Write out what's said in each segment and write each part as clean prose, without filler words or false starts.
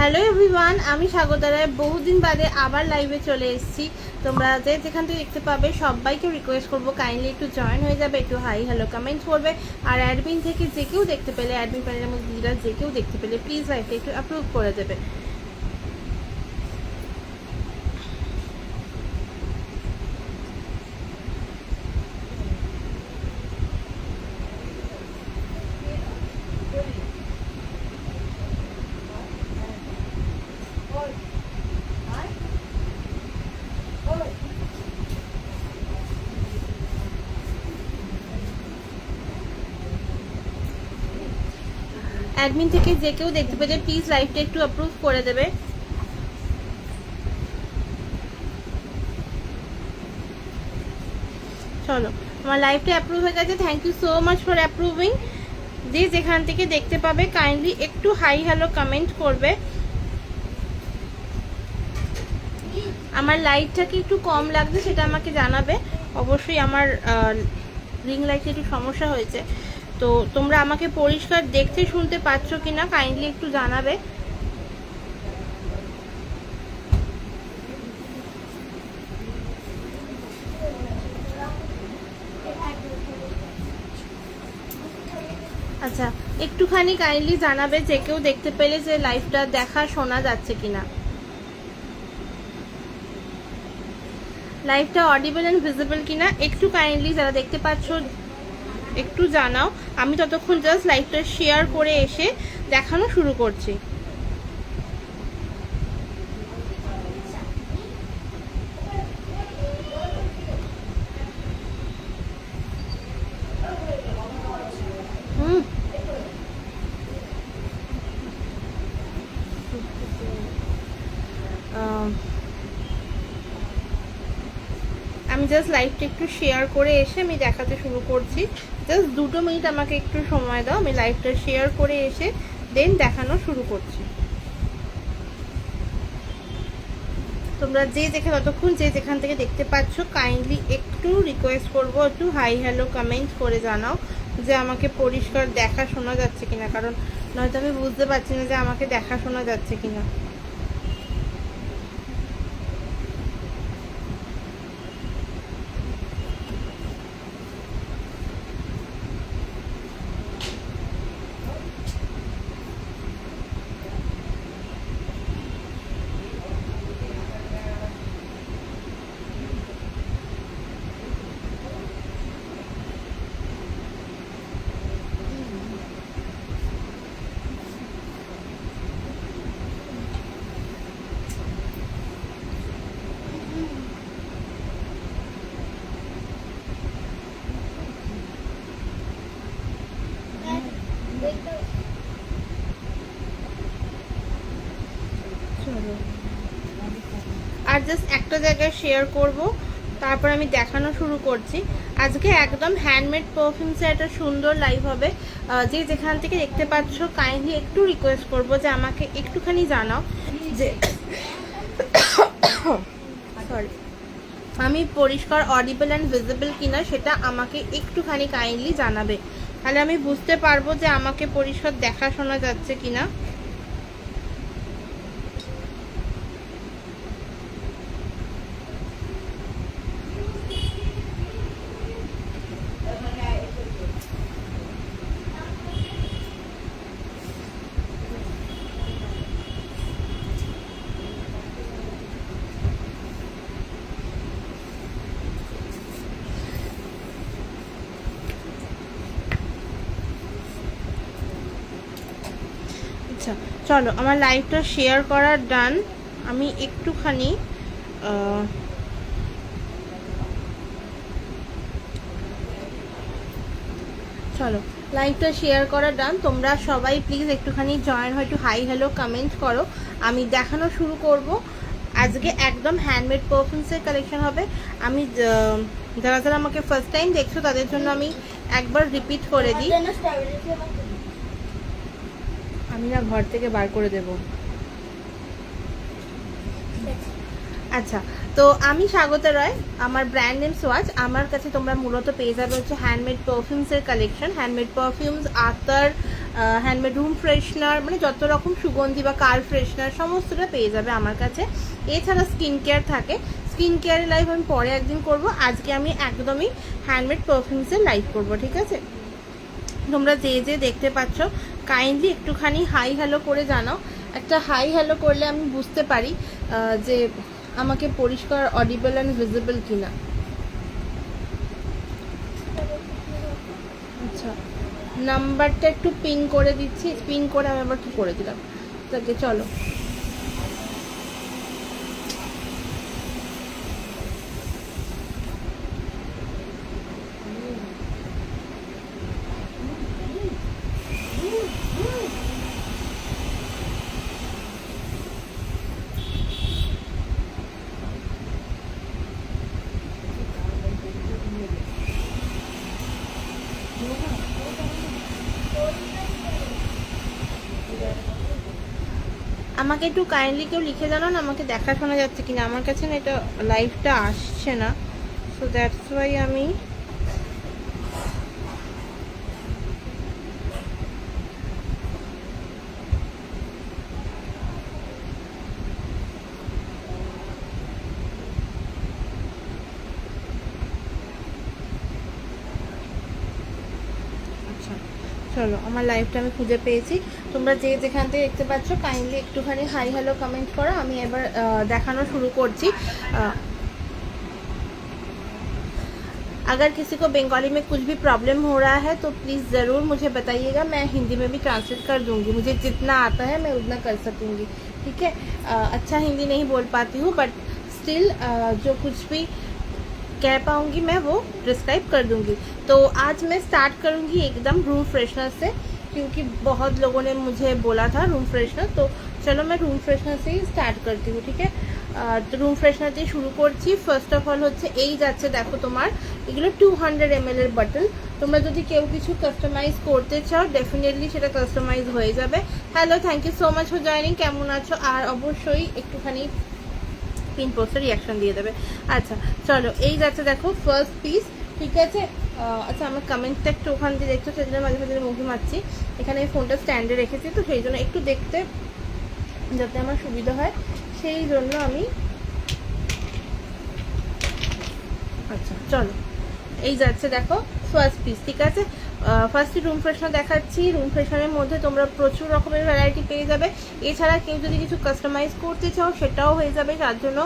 Hello everyone, আমি স্বাগতা রায় বহুদিন বাদে আবার লাইভে চলে এসেছি। তোমরা যেখান থেকে দেখতে পাবে সবাইকে রিকোয়েস্ট করবো কাইন্ডলি একটু জয়েন হয়ে যাবে, একটু হাই হ্যালো কমেন্ট করবে। আর অ্যাডমিন থেকে যে কেউ দেখতে পেলে, অ্যাডমিন প্যানেলের মধ্যে দিদিরা যে কেউ দেখতে পেলে প্লিজ লাইভটা একটু অ্যাপ্রুভ করে দেবে। অ্যাডমিন থেকে যে কেউ দেখতে পেলে প্লিজ লাইভটা একটু অ্যাপ্রুভ করে দেবে। চলো, আমার লাইভটা অ্যাপ্রুভ হয়ে গেছে। Thank you so much for approving. যে যেখান থেকে দেখতে পাবে কাইন্ডলি একটু হাই হ্যালো কমেন্ট করবে। আমার লাইটটা কি একটু কম লাগছে সেটা আমাকে জানাবে অবশ্যই। আমার রিং লাইটে একটু সমস্যা হয়েছে, তো তোমরা আমাকে পরিষ্কার দেখতে শুনতে পাচ্ছ কিনা কাইন্ডলি একটু জানাবে। আচ্ছা, একটুখানি কাইন্ডলি জানাবে যে কেউ দেখতে পেলে যে লাইভটা দেখা শোনা যাচ্ছে কিনা, লাইভটা অডিবল এন্ড ভিজিবল কিনা একটু কাইন্ডলি যারা দেখতে পাচ্ছ একটু জানাও। আমি ততক্ষণ জাস্ট লাইভটা শেয়ার করে এসে দেখানো শুরু করছি। আমি জাস্ট লাইভটা একটু শেয়ার করে এসে আমি দেখাতে শুরু করছি। জাস্ট 2 মিনিট আমাকে একটু সময় দাও, আমি লাইভটা শেয়ার করে এসে দেন দেখানো শুরু করছি। তোমরা যে যেখানে ততক্ষণ যে যেখান থেকে দেখতে পাচ্ছ কাইন্ডলি একটু রিকোয়েস্ট করবো একটু হাই হ্যালো কমেন্ট করে জানাও যে আমাকে পরিষ্কার দেখা শোনা যাচ্ছে কিনা, কারণ নয়তো আমি বুঝতে পারছি না যে আমাকে দেখা শোনা যাচ্ছে কিনা। আর জাস্ট একটা জায়গায় শেয়ার করব, তারপর আমি দেখানো শুরু করছি। আজকে একদম হ্যান্ডমেড পারফিউমসে একটা সুন্দর লাইভ হবে। যে যেখান থেকে দেখতে পাচ্ছ কাইন্ডলি একটু রিকোয়েস্ট করব যে আমাকে একটুখানি জানাও যে সরি আমি পরিষ্কার অডিবল অ্যান্ড ভিজিবল কিনা, সেটা আমাকে একটুখানি কাইন্ডলি জানাবে, তাহলে আমি বুঝতে পারবো যে আমাকে পরিষ্কার দেখা শোনা যাচ্ছে কিনা। আচ্ছা চলো, আমার লাইভটা শেয়ার করার ডান। আমি একটুখানি চলো লাইভটা শেয়ার করা ডান। তোমরা সবাই প্লিজ একটুখানি জয়েন হয়, একটু হাই হ্যালো কমেন্ট করো। আমি দেখানো শুরু করব। আজকে একদম হ্যান্ডমেড পারফিউমসের কালেকশন হবে। আমি যারা যারা আমাকে ফার্স্ট টাইম দেখছো তাদের জন্য আমি একবার রিপিট করে দিই। আমি না ঘর থেকে বার করে দেব। আচ্ছা, তো আমি স্বাগতা রায়, আমার ব্র্যান্ড নেম সোয়াজ। আমার কাছে তোমরা মূলত পেয়ে যাবে হচ্ছে হ্যান্ডমেড পারফিউমসের কালেকশন। হ্যান্ডমেড পারফিউমস, আতর, হ্যান্ডমেড রুম ফ্রেশনার, মানে যত রকম সুগন্ধি বা কার ফ্রেশনার সমস্তটা পেয়ে যাবে আমার কাছে। এছাড়া স্কিন কেয়ার থাকে, স্কিন কেয়ারের লাইভ আমি পরে একদিন করব। আজকে আমি একদমই হ্যান্ডমেড পারফিউমসের লাইভ করব, ঠিক আছে? তোমরা যে যে দেখতে পাচ্ছ কাইন্ডলি একটুখানি হাই হ্যালো করে জানাও। একটা হাই হ্যালো করলে আমি বুঝতে পারি যে আমাকে পরিষ্কার অডিবল অ্যান্ড ভিজিবল কিনা। আচ্ছা, নাম্বারটা একটু পিন করে দিচ্ছি, পিন করে আমি আবার কি করে দিলাম তাকে। চলো আমাকে একটু কাইন্ডলি কেউ লিখে জানাও না আমাকে দেখা শোনা যাচ্ছে কিনা। আমার কাছে না এটা লাইভটা আসছে না, সো দ্যাটস ওয়াই আমি চলো আমার লাইভটা আমি খুঁজে পেয়েছি। তোমরা যে যেখান থেকে দেখতে পাচ্ছ কাইন্ডলি একটুখানি হাই হ্যালো কমেন্ট করো, আমি এবার দেখানো শুরু করছি। अगर किसी को बंगाली में कुछ भी प्रॉब्लम हो रहा है तो प्लीज़ ज़रूर मुझे बताइएगा, मैं हिंदी में भी ट्रांसलेट कर दूंगी। मुझे जितना आता है मैं उतना कर सकूंगी, ठीक है? अच्छा हिंदी नहीं बोल पाती हूँ बट स्टिल जो कुछ भी कह पाऊँगी मैं वो डिस्क्राइब कर दूँगी। तो आज मैं स्टार्ट करूँगी एकदम रूम फ्रेशनर से, क्योंकि बहुत लोगों ने मुझे बोला था रूम फ्रेशनर। तो चलो मैं रूम फ्रेशनर से ही स्टार्ट करती हूँ, ठीक है? তো রুম ফ্রেশনার দিয়ে শুরু করছি। ফার্স্ট অফ অল হচ্ছে এই যাচ্ছে, দেখো তোমার এগুলো 200 ml এর বটল। তোমরা যদি কেউ কিছু কাস্টমাইজ করতে চাও ডেফিনেটলি সেটা কাস্টমাইজ হয়ে যাবে। Hello, thank you so much for joining. কেমন আছো? আর অবশ্যই একটুখানি পিন পোস্টে রিয়াকশন দিয়ে দেবে। আচ্ছা চলো, এই যাচ্ছে দেখো ফার্স্ট পিস, ঠিক আছে? আচ্ছা আমার কমেন্টটা একটু ওখান দিয়ে দেখছো, সেই জন্য মাঝে মাঝে মুখে মারছি। এখানে আমি ফোনটা স্ট্যান্ডে রেখেছি তো সেই জন্য একটু দেখতে যাতে আমার সুবিধা হয় সেই জন্য আমি। আচ্ছা চলো, এই যাচ্ছে দেখো ফার্স্ট পিস, ঠিক আছে? ফার্স্টে রুম ফ্রেশনার দেখাচ্ছি। রুম ফ্রেশনারের মধ্যে তোমরা প্রচুর রকমের ভ্যারাইটি পেয়ে যাবে। এছাড়া কেউ যদি কিছু কাস্টমাইজ করতে চাও সেটাও হয়ে যাবে, তার জন্য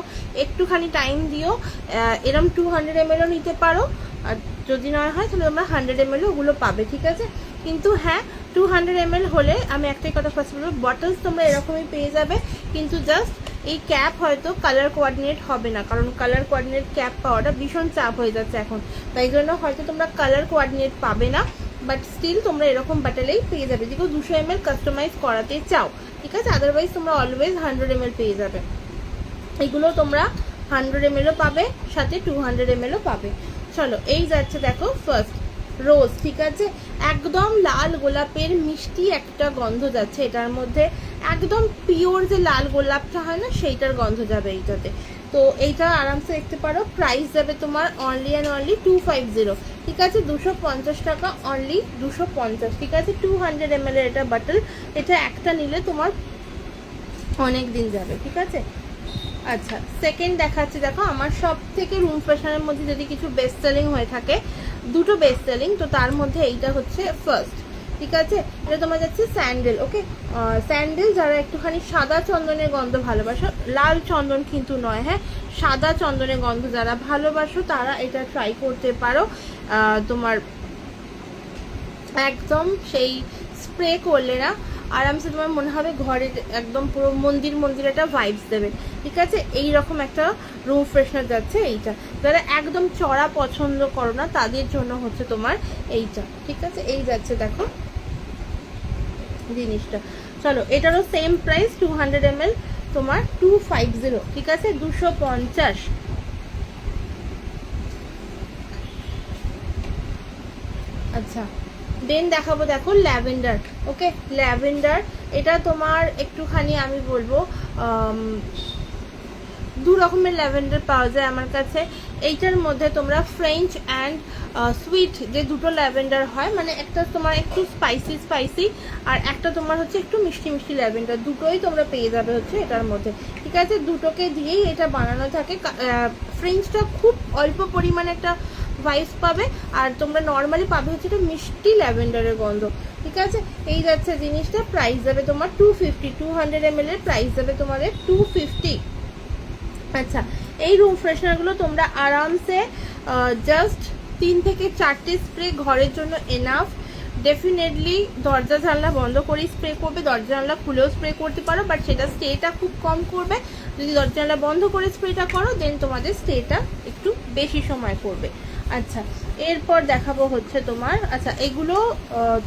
একটুখানি টাইম দিও। এরম 200 mlও নিতে পারো, আর যদি না হয় তাহলে তোমরা 100 ml ওগুলো পাবে, ঠিক আছে? কিন্তু হ্যাঁ, 200 ml হলে আমি একটাই কথা ফার্স্ট বলবো, বটলস তোমরা এরকমই পেয়ে যাবে, কিন্তু জাস্ট এই ক্যাপ হয়তো কালার কোঅর্ডিনেট হবে না, কারণ কালার কোঅর্ডিনেট ক্যাপ পাওয়াটা ভীষণ চাপ হয়ে যাচ্ছে এখন, তাই জন্য হয়তো তোমরা কালার কোঅর্ডিনেট পাবে না। বাট স্টিল তোমরা এরকম বটলেই পেয়ে যাবে যদি 200 ml কাস্টমাইজ করাতে চাও, ঠিক আছে? আদারওয়াইজ তোমরা অলওয়েজ 100 ml পেয়ে যাবে। এগুলো তোমরা 100 mlও পাবে, সাথে 200 mlও পাবে। চলো, এই যাচ্ছে দেখো ফার্স্ট রোজ, ঠিক আছে? একদম লাল গোলাপের মিষ্টি একটা গন্ধ যাচ্ছে এটার মধ্যে, একদম পিওর যে লাল গোলাপটা হয় না সেইটার গন্ধ যাবে এইটাতে। তো এইটা আরামসে দেখতে পারো। প্রাইস যাবে তোমার অনলি অ্যান্ড অনলি 250, ঠিক আছে? 250 টাকা, অনলি 250, ঠিক আছে? 200 ml এর এটা বটল, এটা একটা নিলে তোমার অনেক দিন যাবে, ঠিক আছে? আচ্ছা সেকেন্ড দেখাচ্ছি, দেখো আমার সব থেকে রুম ফ্রেশনারের মধ্যে যদি কিছু বেস্ট সেলিং হয়ে থাকে, দুটো বেস্ট সেলিং, তো তার মধ্যে এইটা হচ্ছে ফার্স্ট, ঠিক আছে? এটা তোমার যাচ্ছে স্যান্ডেল, ওকে? স্যান্ডেল যারা একটুখানি সাদা চন্দনের গন্ধ ভালোবাসো, লাল চন্দন কিন্তু নয়, হ্যাঁ, সাদা চন্দনের গন্ধ যারা ভালোবাসো তারা এটা ট্রাই করতে পারো। তোমার একদম সেই স্প্রে করলে না আরামসে তোমার মনে হবে ঘরে একদম পুরো মন্দির মন্দির একটা ভাইবস দেবে, ঠিক আছে? এই রকম একটা রুম ফ্রেশনার যাচ্ছে এইটা। যারা একদম চড়া পছন্দ করো না তাদের জন্য হচ্ছে তোমার এইটা, ঠিক আছে? এই যাচ্ছে দেখো জিনিসটা। চলো, এটারও সেম প্রাইস 200 ml তোমার 250, ঠিক আছে? 250। আচ্ছা দেন দেখাবো দেখো ল্যাভেন্ডার, ওকে? ল্যাভেন্ডার এটা তোমার একটুখানি আমি বলবো দু রকমের ল্যাভেন্ডার পাওয়া যায় আমার কাছে। এইটার মধ্যে তোমরা ফ্রেঞ্চ অ্যান্ড সুইট যে দুটো ল্যাভেন্ডার হয়, মানে একটা তোমার একটু স্পাইসি আর একটা তোমার হচ্ছে একটু মিষ্টি মিষ্টি ল্যাভেন্ডার, দুটোই তোমরা পেয়ে যাবে হচ্ছে এটার মধ্যে। ঠিক আছে, দুটোকে দিয়েই এটা বানানো থাকে। ফ্রেঞ্চটা খুব অল্প পরিমাণে একটা ভাইস পাবে, আর তোমরা নর্মালি পাবে হচ্ছে এটা মিষ্টি ল্যাভেন্ডারের গন্ধ। ঠিক আছে, এই যাচ্ছে জিনিসটা। প্রাইস যাবে তোমার 250, 200 ml এর প্রাইস যাবে তোমাদের 250। আচ্ছা, এই রুম ফ্রেশনারগুলো তোমরা আরামসে জাস্ট 3 থেকে 4টে স্প্রে ঘরের জন্য এনাফ। ডেফিনেটলি দরজা জানলা বন্ধ করেই স্প্রে করবে, দরজা জানলা খুলেও স্প্রে করতে পারো, বাট সেটা স্টেটা খুব কম করবে। যদি দরজা জানলা বন্ধ করে স্প্রেটা করো দেন তোমাদের স্টেটা একটু বেশি সময় করবে। আচ্ছা, এরপর দেখাবো হচ্ছে তোমার, আচ্ছা এগুলো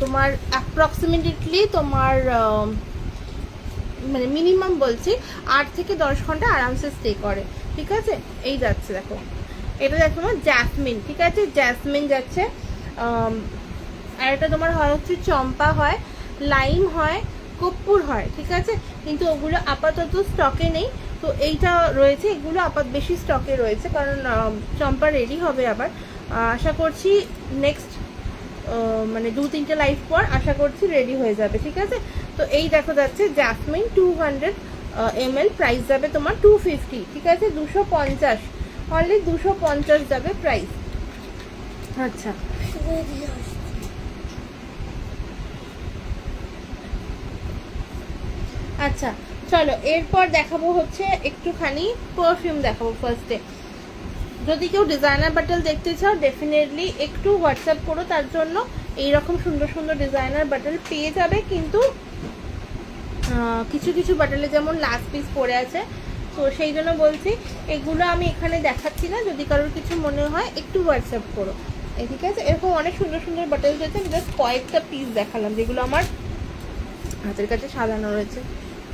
তোমার অ্যাপ্রক্সিমেটলি তোমার মানে মিনিমাম বলছি 8 থেকে 10 ঘন্টা আরামসে স্টে করে। ঠিক আছে, এই যাচ্ছে দেখো, এটা দেখো তোমার জ্যাসমিন। ঠিক আছে, জ্যাসমিন যাচ্ছে। আর এটা তোমার হয় হচ্ছে চম্পা হয়, লাইম হয়, কর্পূর হয়। ঠিক আছে, কিন্তু ওগুলো আপাতত স্টকে নেই, তো এইটা রয়েছে। এগুলো বেশি স্টকে রয়েছে কারণ চম্পা রেডি হবে আবার, আশা করছি নেক্সট মানে 2-3টে লাইভ পর আশা করছি রেডি হয়ে যাবে। ঠিক আছে, তো এই দেখো যাচ্ছে জ্যাসমিন 200 ml, প্রাইস যাবে তোমার 250। ঠিক আছে, 250, অনলি 250 যাবে প্রাইস। আচ্ছা, আচ্ছা চলো এরপর দেখাবো হচ্ছে একটুখানি পারফিউম দেখাবো ফার্স্টে। যদি কেউ ডিজাইনার বাটল দেখতে চাও ডেফিনেটলি একটু হোয়াটসঅ্যাপ করো, তার জন্য এইরকম সুন্দর সুন্দর ডিজাইনার বাটল পেয়ে যাবে। কিন্তু কিছু কিছু বাটলে যেমন লাস্ট পিস পড়ে আছে, তো সেই জন্য বলছি এগুলো আমি এখানে দেখাচ্ছি না। যদি কারোর কিছু মনে হয় একটু হোয়াটসঅ্যাপ করো। ঠিক আছে, এরকম অনেক সুন্দর সুন্দর বাটল রয়েছে, আমি জাস্ট কয়েকটা পিস দেখালাম যেগুলো আমার হাতের কাছে সাজানো রয়েছে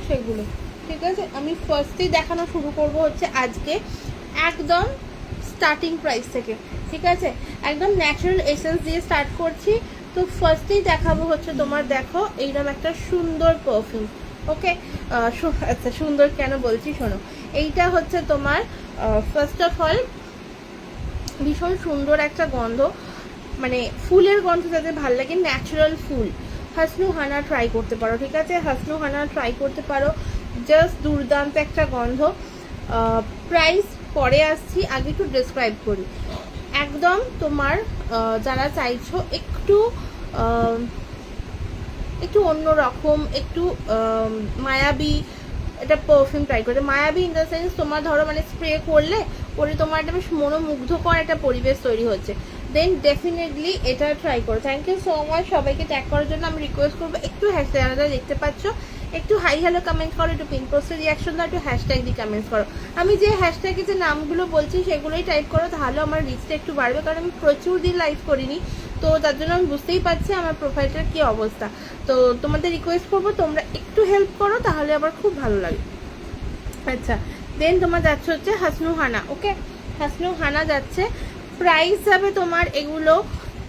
সেগুলো। ঠিক আছে, আমি ফার্স্টেই দেখানো শুরু করব হচ্ছে আজকে একদম স্টার্টিং প্রাইস থেকে। ঠিক আছে, একদম ন্যাচারাল এসেন্স দিয়ে স্টার্ট করছি। তো ফার্স্টেই দেখাবো হচ্ছে তোমার, দেখো এইরকম একটা সুন্দর পারফিউম। ওকে, আচ্ছা সুন্দর কেন বলছি শোনো, এইটা হচ্ছে তোমার ফার্স্ট অফ অল ভীষণ সুন্দর একটা গন্ধ, মানে ফুলের গন্ধ যাদের ভালো লাগে, ন্যাচারাল ফুল। হাসনু হানা ট্রাই করতে পারো। ঠিক আছে, হাসনু হানা ট্রাই করতে পারো, জাস্ট দুর্দান্ত একটা গন্ধ। প্রাইস পরে আসছি, আগে একটু ডেসক্রাইব করি। একদম তোমার যারা চাইছো একটু একটু অন্যরকম, একটু মায়াবী এটা পারফিউম ট্রাই করতে। মায়াবী ইন দ্য সেন্স তোমার ধরো মানে স্প্রে করলে পরে তোমার একটা বেশ মনোমুগ্ধকর একটা পরিবেশ তৈরি হচ্ছে, দেন ডেফিনেটলি এটা ট্রাই করো। থ্যাংক ইউ সো মাচ সবাইকে ট্যাগ করার জন্য। আমি রিকোয়েস্ট করবো একটু হ্যাশট্যাগ দেখতে পাচ্ছ, একটু হাই হ্যালো কমেন্ট করো, একটু পিন পোস্টে রিয়াকশন দাও, একটু হ্যাশট্যাগ দিয়ে কমেন্টস করো। আমি যে হ্যাশট্যাগে যে নামগুলো বলছি সেগুলোই টাইপ করো, তাহলে আমার রিচটা একটু বাড়বে, কারণ আমি প্রচুর দিন লাইভ করিনি, তো তার জন্য আমি বুঝতেই পারছি আমার প্রোফাইলটার কী অবস্থা। তো তোমাদের রিকোয়েস্ট করবো তোমরা একটু হেল্প করো, তাহলে আবার খুব ভালো লাগে। আচ্ছা, দেন তোমার যাচ্ছে হচ্ছে হাসনু হানা। ওকে, হাসনু হানা যাচ্ছে, প্রাইস যাবে তোমার এগুলো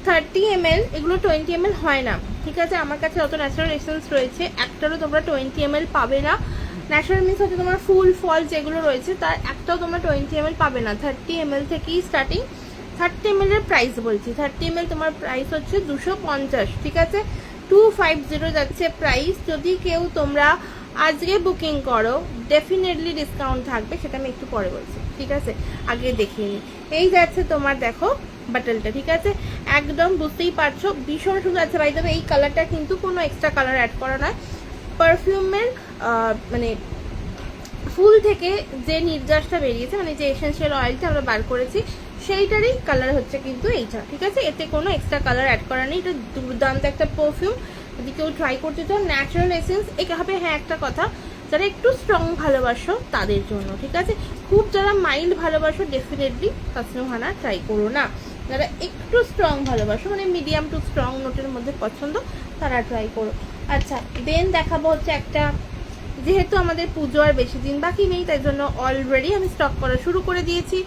30 ml, এগুলো 20 ml হয় না। ঠিক আছে, আমার কাছে যত ন্যাচারাল এসেন্স রয়েছে একটারও তোমরা 20 ml পাবে না। ন্যাচারাল মিন্স হচ্ছে তোমার ফুল ফল যেগুলো রয়েছে তার একটাও তোমরা 20 ml পাবে না, 30 ml থেকেই স্টার্টিং। 30 ml এর প্রাইস বলছি, 30 ml তোমার প্রাইস হচ্ছে 250। ঠিক আছে, 250 যাচ্ছে প্রাইস। যদি কেউ তোমরা আজকে বুকিং করো ডেফিনেটলি ডিসকাউন্ট থাকবে, সেটা আমি একটু পরে বলছি। ঠিক আছে, আগে দেখিয়ে নিই। এই যাচ্ছে তোমার দেখো বাটলটা। ঠিক আছে, একদম বুঝতেই পারছো ভীষণ সুন্দর আছে। বাই দ্য ওয়ে এই কালারটা কিন্তু কোনো এক্সট্রা কালার অ্যাড করা নয়, পারফিউমের মানে ফুল থেকে যে নির্যাসটা বেরিয়েছে, মানে যে এসেন্সিয়াল অয়েলটা আমরা বার করেছি সেইটারই কালার হচ্ছে কিন্তু এইটা। ঠিক আছে, এতে কোনো এক্সট্রা কালার অ্যাড করা নেই। এটা দুর্দান্ত একটা পারফিউম, যদি কেউ ট্রাই করতে চাও ন্যাচারাল এসেন্স এটা হবে। হ্যাঁ, একটা কথা, যারা একটু স্ট্রং ভালোবাসো তাদের জন্য। ঠিক আছে, খুব যারা মাইল্ড ভালোবাসো ডেফিনেটলি হাসনু হানা ট্রাই করো না। যারা একটু স্ট্রং ভালোবাসো মানে মিডিয়াম টু স্ট্রং নোটের মধ্যে পছন্দ তারা ট্রাই করো। আচ্ছা, দেন দেখাবো হচ্ছে একটা, যেহেতু আমাদের পুজো আর বেশি দিন বাকি নেই তাই জন্য অলরেডি আমি স্টক করা শুরু করে দিয়েছি।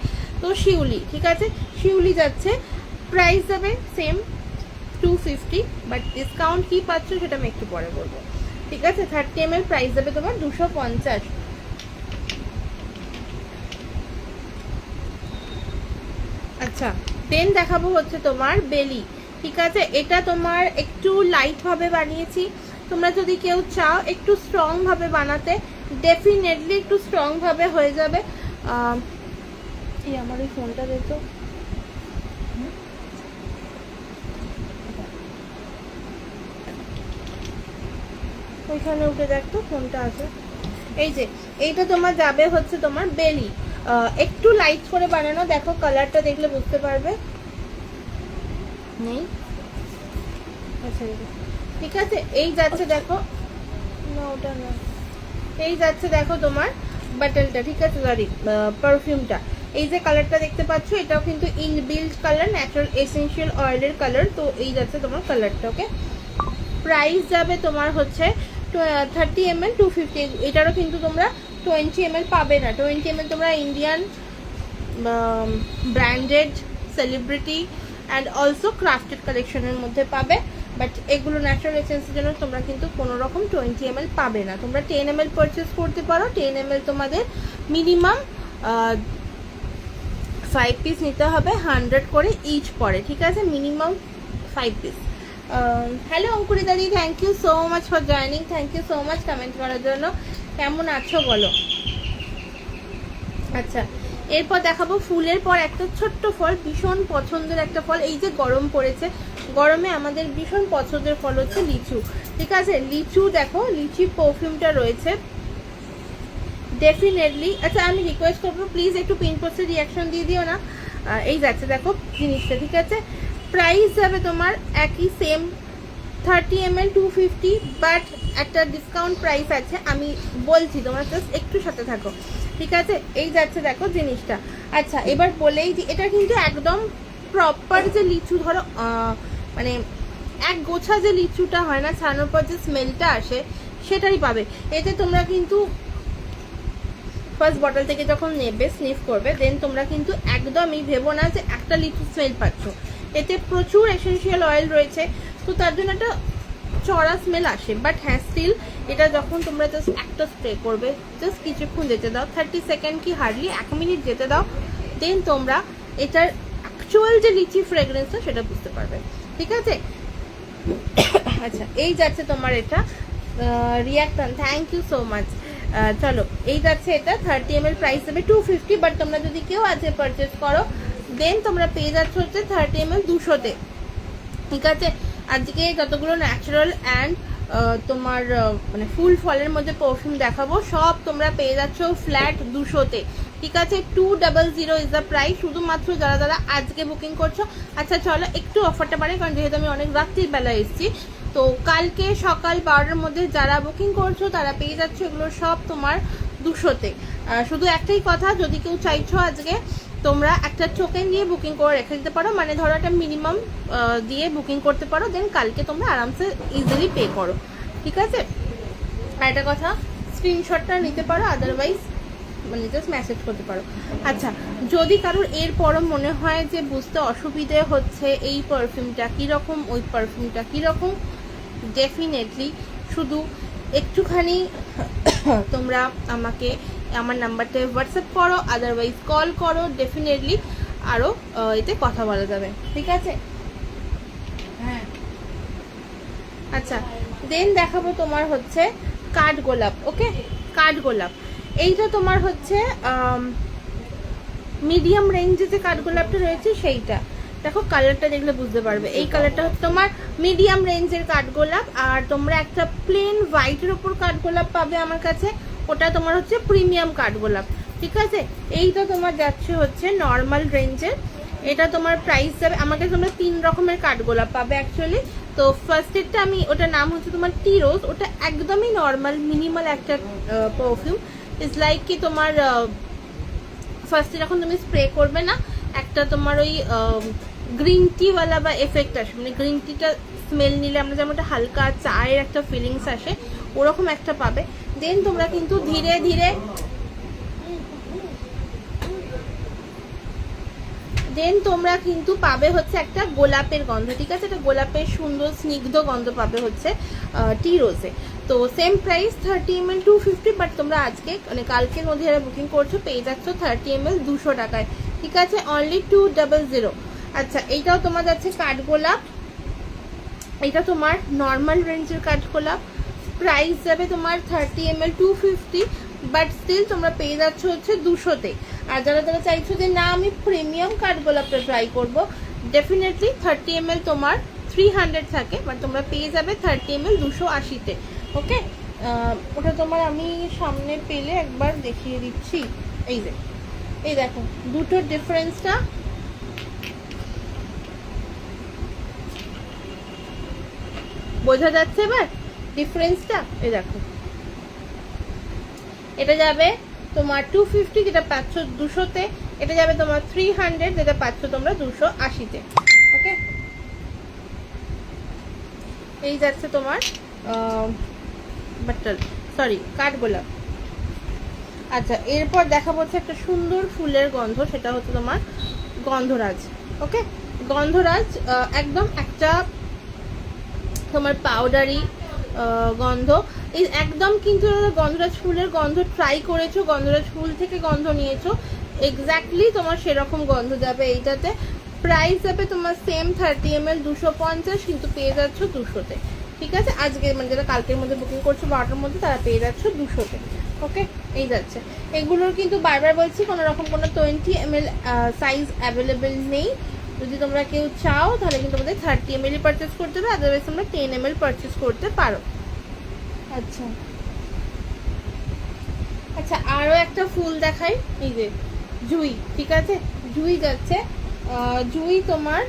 তো শিউলি, ঠিক আছে, শিউলি যাচ্ছে, প্রাইস যাবে সেম 250, বাট ডিসকাউন্ট কী পাচ্ছ সেটা আমি একটু পরে বলবো। ঠিক আছে, 30 ml প্রাইস যাবে তোমার 250। আচ্ছা, দেন দেখাবো হচ্ছে তোমার বেলি। ঠিক আছে, এটা তোমার একটু লাইট ভাবে বানিয়েছি। তোমরা যদি কেউ চাও একটু স্ট্রং ভাবে বানাতে, ডেফিনেটলি একটু স্ট্রং ভাবে হয়ে যাবে। এই আমার ওই ফোনটা দেখো, ওইখানে উঠে দেখতো ফোনটা আছে। এই যে এইটা তোমার যাবে হচ্ছে তোমার বেলি, একটু লাইট করে বানানো। দেখো কালারটা দেখলে বুঝতে পারবে। নেই, আচ্ছা ঠিক আছে। এই যাচ্ছে দেখো, না ওটা না, এই যাচ্ছে দেখো তোমার বাটনটা। ঠিক আছে, সরি পারফিউমটা। এই যে কালারটা দেখতে পাচ্ছ, এটাও কিন্তু ইনবিল্ট কালার, ন্যাচারাল এসেনশিয়াল অয়েলের কালার। তো এই যাচ্ছে তোমার কালারটা। ওকে, প্রাইস যাবে তোমার হচ্ছে 30 ml 250। এটারও কিন্তু তোমরা 20 ml পাবে না। 20 ml তোমরা Indian branded celebrity and also crafted কালেকশনের মধ্যে পাবে, বাট এগুলো ন্যাচারাল এসেন্সের জন্য তোমরা কিন্তু কোনো রকম 20 ml পাবে না। তোমরা 10 ml পারচেস করতে পারো। 10 ml তোমাদের মিনিমাম 5 পিস নিতে হবে, 100 করে ইচ পড়ে। ঠিক আছে, মিনিমাম 5 পিস। হ্যালো অঙ্কুরি দাদি, thank you so much for joining, thank you so much comment করার জন্য। কেমন আছো বলো? আচ্ছা, এরপর দেখাবো ফুলের পর একটা ছোট্ট ফল, ভীষণ পছন্দের একটা ফল। এই যে গরম পড়েছে, গরমে আমাদের ভীষণ পছন্দের ফল হচ্ছে লিচু। ঠিক আছে, লিচু দেখো, লিচি পারফিউমটা রয়েছে ডেফিনেটলি। আচ্ছা, আমি রিকোয়েস্ট করবো প্লিজ একটু পিন পোস্টে রিয়াকশন দিয়ে দিও না। এই যাচ্ছে দেখো জিনিসটা। ঠিক আছে, প্রাইস যাবে তোমার একই সেম 30 ml 250, বাট একটা ডিসকাউন্ট প্রাইস আছে, আমি বলছি, তোমরা জাস্ট একটু সাথে থাকো। ঠিক আছে, এই যাচ্ছে দেখো জিনিসটা। আচ্ছা, এবার বলেই দিই, এটা কিন্তু একদম প্রপার যে লিচু, ধরো মানে এক গোছা যে লিচুটা হয় না, ছাড়ানোর পর যে স্মেলটা আসে সেটাই পাবে। এতে তোমরা কিন্তু ফার্স্ট বটল থেকে যখন নেবে, স্নিফ করবে, দেন তোমরা কিন্তু একদমই ভেবো না যে একটা লিচু স্মেল পাচ্ছ। এতে প্রচুর এসেনশিয়াল অয়েল রয়েছে, তো তার জন্য একটা চড়া স্মেল আসে। বাট হ্যাঁ, স্টিল এটা যখন তোমরা জাস্ট একটা স্প্রে করবে, জাস্ট কিছুক্ষণ যেতে দাও, 30 সেকেন্ড কি হার্ডলি 1 মিনিট যেতে দাও, দেন তোমরা এটার অ্যাকচুয়াল যে লিচি ফ্রেগরেন্সটা সেটা বুঝতে পারবে। ঠিক আছে, আচ্ছা এই যাচ্ছে তোমার এটা reaction, thank you so much. চলো, এই যাচ্ছে এটা 30 ml, প্রাইস দেবে 250, বাট তোমরা যদি কেউ আজকে পারচেস করো, দেন তোমরা পেয়ে যাচ্ছ হচ্ছে 30 ml 200-তে। ঠিক আছে, আজকে যতগুলো ন্যাচারাল অ্যান্ড তোমার মানে ফুল ফলের মধ্যে পারফিউম দেখাবো, সব তোমরা পেয়ে যাচ্ছ ফ্ল্যাট 200-তে। ঠিক আছে, 200 ইজ দ্য প্রাইস, শুধুমাত্র যারা যারা আজকে বুকিং করছো। আচ্ছা চলো একটু অফারটা বাড়ে, কারণ যেহেতু আমি অনেক রাত্রির বেলা এসেছি, তো কালকে সকাল 12টার মধ্যে যারা বুকিং করছো তারা পেয়ে যাচ্ছ এগুলো সব তোমার 200-তে। শুধু একটাই কথা, যদি কেউ চাইছো আজকে, তোমরা একটা টোকেন দিয়ে বুকিং করে রেখে দিতে পারো, মানে ধরো একটা মিনিমাম দিয়ে বুকিং করতে পারো, দেন কালকে তোমরা আরামসে ইজিলি পে করো। ঠিক আছে, আর একটা কথা, স্ক্রিনশটটা নিতে পারো, আদারওয়াইজ মানে জাস্ট মেসেজ করতে পারো। আচ্ছা, যদি কারোর এরপরও মনে হয় যে বুঝতে অসুবিধে হচ্ছে এই পারফিউমটা কীরকম, ওই পারফিউমটা কীরকম, ডেফিনেটলি শুধু একটুখানি তোমরা আমাকে আমার নাম্বারটা হোয়াটসঅ্যাপ করো, আদারওয়াইজ কল করো, ডেফিনেটলি আরও এতে কথা বলা যাবে। ঠিক আছে, হ্যাঁ। আচ্ছা, দেন দেখাবো তোমার হচ্ছে কাঠ গোলাপ। ওকে, কাঠ গোলাপ এইটা তোমার হচ্ছে মিডিয়াম রেঞ্জে যে কাঠ গোলাপটা রয়েছে সেইটা। দেখো কালারটা দেখলে বুঝতে পারবে, এই কালারটা হচ্ছে তোমার মিডিয়াম রেঞ্জের কাঠগোলাপ। আর তোমরা একটা প্লেন হোয়াইটের ওপর কাঠগোলাপ পাবে আমার কাছে, ওটা তোমার হচ্ছে প্রিমিয়াম কাঠগোলাপ। ঠিক আছে, এইটা তোমার যাচ্ছে হচ্ছে নর্মাল রেঞ্জের। এটা তোমার প্রাইস যাবে, আমার কাছে তোমরা 3 রকমের কাঠগোলাপ পাবে অ্যাকচুয়ালি। তো ফার্স্টেরটা আমি, ওটার নাম হচ্ছে তোমার টি রোজ, ওটা একদমই নর্মাল মিনিমাল একটা পারফিউম। ইটস লাইক কি তোমার ফার্স্টে যখন তুমি স্প্রে করবে না, একটা তোমার ওই গ্রিন টিওয়ালা বা এফেক্ট আসে, মানে গ্রিন টিটা স্মেল নিলে আমরা যেমন একটা হালকা চায়ের একটা ফিলিংস আসে, ওরকম একটা পাবে। দেন তোমরা কিন্তু ধীরে ধীরে তোমরা কিন্তু পাবে হচ্ছে একটা গোলাপের গন্ধ। ঠিক আছে, একটা গোলাপের সুন্দর স্নিগ্ধ গন্ধ পাবে হচ্ছে টি রোজে। তো সেম প্রাইস 30 ml 250, বাট তোমরা আজকে মানে কালকের মধ্যে যারা বুকিং করছো পেয়ে যাচ্ছ 30 ml 200 টাকায়। ঠিক আছে, অনলি 200। আচ্ছা, এইটাও তোমার যাচ্ছে কাঠগোলাপ, এটা তোমার নর্মাল রেঞ্জের কাঠগোলাপ, প্রাইস যাবে তোমার 30 ml 250, বাট স্টিল তোমরা পেয়ে যাচ্ছ হচ্ছে 200-তে। আর যারা যারা চাইছো যে না আমি প্রিমিয়াম কাঠগোলাপটা ট্রাই করব, ডেফিনেটলি 30 ml তোমার 300 থাকে, বাট তোমরা পেয়ে যাবে 30 ml 280-তে। ওকে, ওটা তোমার আমি সামনে পেলে একবার দেখিয়ে দিচ্ছি। এই যে, এই দেখো দুটোর ডিফারেন্সটা, বোঝা যাচ্ছে এবার ডিফারেন্সটা? এই দেখো, এটা যাবে তোমার 250 যেটা পাচ্ছ 200-তে, এটা যাবে তোমার 300 যেটা পাচ্ছ তোমরা 280-তে। ওকে, এই যাচ্ছে তোমার বাটল, সরি কাঠগোলাপ। আচ্ছা, এরপর দেখা হচ্ছে একটা সুন্দর ফুলের গন্ধ, সেটা হচ্ছে তোমার গন্ধরাজ। ওকে, গন্ধরাজ একদম একটা তোমার পাউডারি গন্ধ, এই একদম কিন্তু গন্ধরাজ ফুলের গন্ধ ট্রাই করেছো, গন্ধরাজ ফুল থেকে গন্ধ নিয়েছো, এক্স্যাক্টলি তোমার সেরকম গন্ধ যাবে এইটাতে। প্রাইস যাবে তোমার সেম 30 ml 250, কিন্তু পেয়ে যাচ্ছ 200-তে। ঠিক আছে, আজকে মানে যারা কালকের মধ্যে বুকিং করছো 12টার মধ্যে, তারা পেয়ে যাচ্ছ 200-তে। ওকে, এই যাচ্ছে। এগুলোর কিন্তু বারবার বলছি কোনো রকম কোনো 20 ml সাইজ অ্যাভেলেবেল নেই। যদি তোমরা কেউ চাও তাহলে কিন্তু তোমাদের 30 ml পারচেস করতে হবে, আদারওয়াইজ তোমরা 10 ml পারচেস করতে পারো। আচ্ছা আচ্ছা, আরও একটা ফুল দেখাই, এই যে জুই। ঠিক আছে, জুই যাচ্ছে, জুই তোমার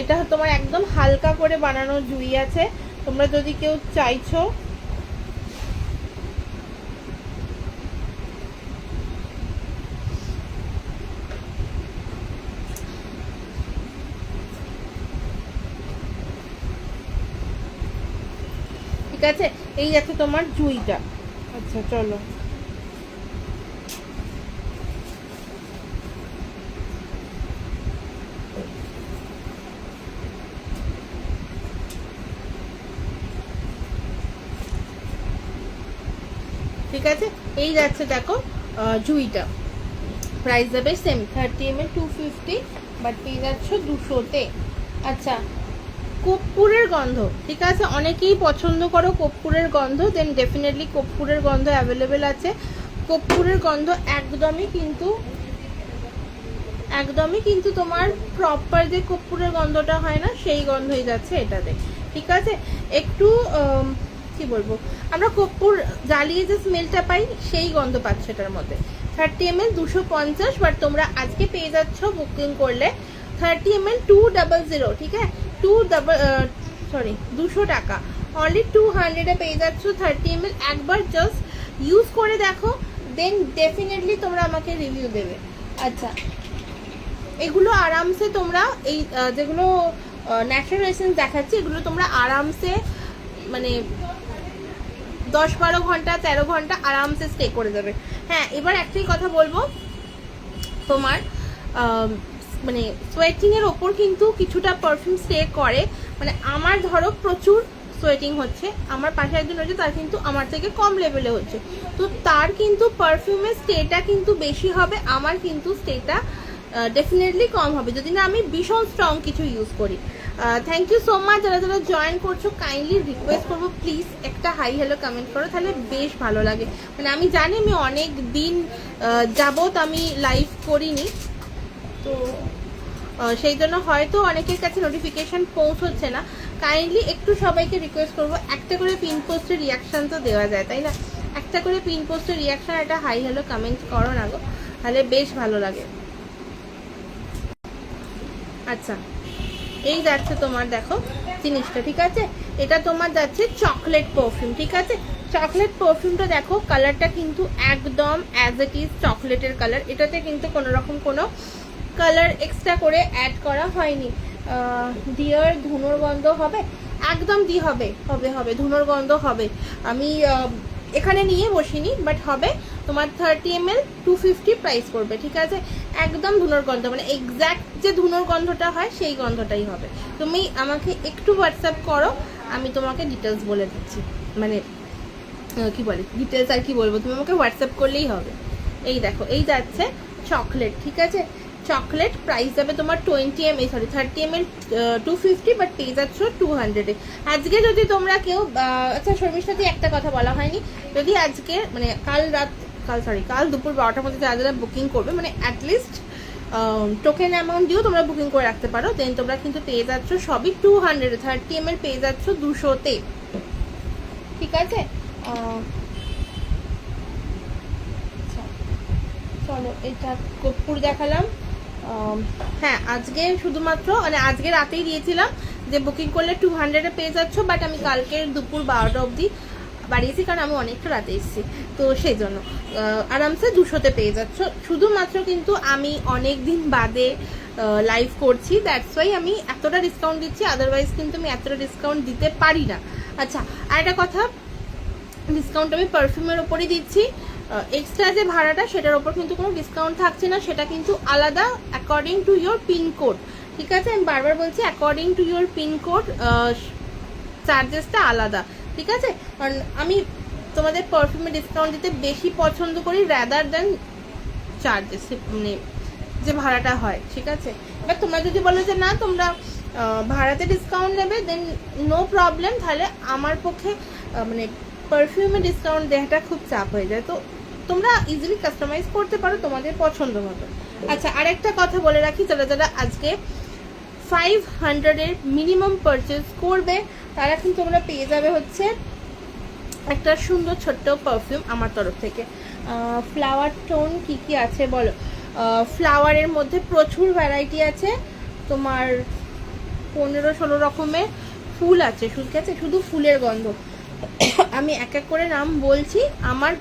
এটা তোমার একদম হালকা করে বানানো জুই আছে। তোমরা যদি কেউ চাইছো, ঠিক আছে, এই যাচ্ছে তোমার জুইটা। আচ্ছা চলো, ঠিক আছে, এই যাচ্ছে দেখো জুইটা, প্রাইস যাবে সেম 30 ml 250, বাট পেয়ে যাচ্ছ 200-তে। আচ্ছা, কর্পূরের গন্ধ, ঠিক আছে, অনেকেই পছন্দ করো কর্পূরের গন্ধ, দেন ডেফিনেটলি কর্পূরের গন্ধ অ্যাভেলেবেল আছে। কর্পূরের গন্ধ একদমই কিন্তু তোমার প্রপার যে কর্পূরের গন্ধটা হয় না, সেই গন্ধই যাচ্ছে এটাতে। ঠিক আছে, একটু কি বলবো, আমরা কর্পূর জ্বালিয়ে যে স্মেলটা পাই সেই গন্ধ পাচ্ছ এটার মধ্যে। 30 ml 250, বাট তোমরা আজকে পেয়ে যাচ্ছ বুকিং করলে 30 ml 200। ঠিক আছে, 200 টাকা, অনলি 200-এ পেয়ে যাচ্ছ 30 ml। একবার জাস্ট ইউজ করে দেখো, দেন ডেফিনেটলি তোমরা আমাকে রিভিউ দেবে। আচ্ছা, এগুলো আরামসে তোমরা এই যেগুলো ন্যাচারাল এসেন্স দেখাচ্ছি, এগুলো তোমরা আরামসে মানে 10-12 ঘন্টা 13 ঘন্টা আরামসে স্টে করে যাবে। হ্যাঁ, এবার একটাই কথা বলবো, তোমার মানে সোয়েটিংয়ের ওপর কিন্তু কিছুটা পারফিউম স্টে করে। মানে আমার ধরো প্রচুর সোয়েটিং হচ্ছে, আমার পাশে একজন রয়েছে, তার কিন্তু আমার থেকে কম লেভেলে হচ্ছে, তো তার কিন্তু পারফিউমের স্টেটা কিন্তু বেশি হবে, আমার কিন্তু স্টেটা ডেফিনেটলি কম হবে যদি না আমি ভীষণ স্ট্রং কিছু ইউজ করি। থ্যাংক ইউ সো মাচ যারা যারা জয়েন করছো, কাইন্ডলি রিকোয়েস্ট করবো প্লিজ একটা হাই হ্যালো কমেন্ট করো, তাহলে বেশ ভালো লাগে। মানে আমি জানি আমি অনেক দিন যাবত আমি লাইভ করিনি, তো সেই জন্য হয়তো অনেকের কাছে নোটিফিকেশান পৌঁছচ্ছে না। কাইন্ডলি একটু সবাইকে রিকোয়েস্ট করবো, একটা করে পিন পোস্টের রিয়াকশান তো দেওয়া যায় তাই না, একটা করে পিন পোস্টের রিয়াকশান একটা হাই হ্যালো কমেন্ট করো না গো, তাহলে বেশ ভালো লাগে। আচ্ছা, এই যাচ্ছে তোমার দেখো জিনিসটা, ঠিক আছে, এটা তোমার যাচ্ছে চকলেট পারফিউম। ঠিক আছে, চকলেট পারফিউমটা দেখো, কালারটা কিন্তু একদম অ্যাজ ইট ইজ চকলেটের কালার, এটাতে কিন্তু কোনো রকম কোনো কালার এক্সট্রা করে অ্যাড করা হয়নি। ডিয়ার ধুনোর গন্ধ হবে, একদম হবে ধুনোর গন্ধ হবে। আমি এখানে নিয়ে বসিনি, বাট হবে তোমার 30 ml 250 প্রাইস করবে। ঠিক আছে, একদম ধুনোর গন্ধ, মানে এক্স্যাক্ট যে ধুনোর গন্ধটা হয় সেই গন্ধটাই হবে। তুমি আমাকে একটু হোয়াটসঅ্যাপ করো, আমি তোমাকে ডিটেলস বলে দিচ্ছি, মানে কি বলে ডিটেলস আর কি বলবো, তুমি আমাকে হোয়াটসঅ্যাপ করলেই হবে। এই দেখো, এই যাচ্ছে চকলেট, ঠিক আছে, চকলেট প্রাইস যাবে তোমার 30 ml 250, বাট পেয়ে যাচ্ছ 200-এ। আজকে যদি তোমরা কেউ আচ্ছা শর্মিষ্ঠাদি একটা কথা বলা হয়নি, যদি আজকে মানে কাল দুপুর 12টার মধ্যে যারা যারা বুকিং করবে, মানে অ্যাটলিস্ট টোকেন অ্যামাউন্ট দিয়েও তোমরা বুকিং করে রাখতে পারো, দেন তোমরা কিন্তু পেয়ে যাচ্ছ সবই 200, 30 ml পেয়ে যাচ্ছ 200-তে, ঠিক আছে। চলো এটা কর্পূর দেখালাম। হ্যাঁ আজকে শুধুমাত্র মানে আজকে রাতেই দিয়েছিলাম যে বুকিং করলে 200-এ পেয়ে যাচ্ছ, বাট আমি কালকে দুপুর 12টা অবধি বাড়িয়েছি, কারণ আমি অনেকটা রাতে এসেছি, তো সেই জন্য আরামসে 200-তে পেয়ে যাচ্ছ। শুধুমাত্র কিন্তু আমি অনেক দিন বাদে লাইভ করছি, দ্যাটস ওয়াই আমি এতটা ডিসকাউন্ট দিচ্ছি, আদারওয়াইজ কিন্তু আমি এতটা ডিসকাউন্ট দিতে পারি না। আচ্ছা আর একটা কথা, ডিসকাউন্ট আমি পারফিউমের ওপরই দিচ্ছি, এক্সট্রা যে ভাড়াটা সেটার ওপর কিন্তু কোনো ডিসকাউন্ট থাকছে না, সেটা কিন্তু আলাদা অ্যাকর্ডিং টু ইয়োর পিনকোড, ঠিক আছে। আমি বারবার বলছি অ্যাকর্ডিং টু ইয়োর পিনকোড চার্জেসটা আলাদা, ঠিক আছে। কারণ আমি তোমাদের পারফিউমে ডিসকাউন্ট দিতে বেশি পছন্দ করি রাদার দেন চার্জেস, মানে যে ভাড়াটা হয়, ঠিক আছে। এবার তোমরা যদি বলো যে না তোমরা ভাড়াতে ডিসকাউন্ট নেবে, দেন নো প্রবলেম, তাহলে আমার পক্ষে মানে পারফিউমে ডিসকাউন্ট দেওয়াটা খুব চাপ হয়ে যায়, তো তোমরা ইজিলি কাস্টমাইজ করতে পারো তোমাদের পছন্দ মতো। আচ্ছা আরেকটা কথা বলে রাখি, যারা যারা আজকে 500-এর মিনিমাম পারচেজ করবে তারা কিন্তু তোমরা পেয়ে যাবে হচ্ছে একটা সুন্দর ছোট্ট পারফিউম আমার তরফ থেকে। ফ্লাওয়ার টোন কি কি আছে বলো? ফ্লাওয়ারের মধ্যে প্রচুর ভ্যারাইটি আছে, তোমার 15-16 রকমের ফুল আছে, ঠিক আছে, শুধু ফুলের গন্ধ। আমি এক এক করে নাম বলছি, আমার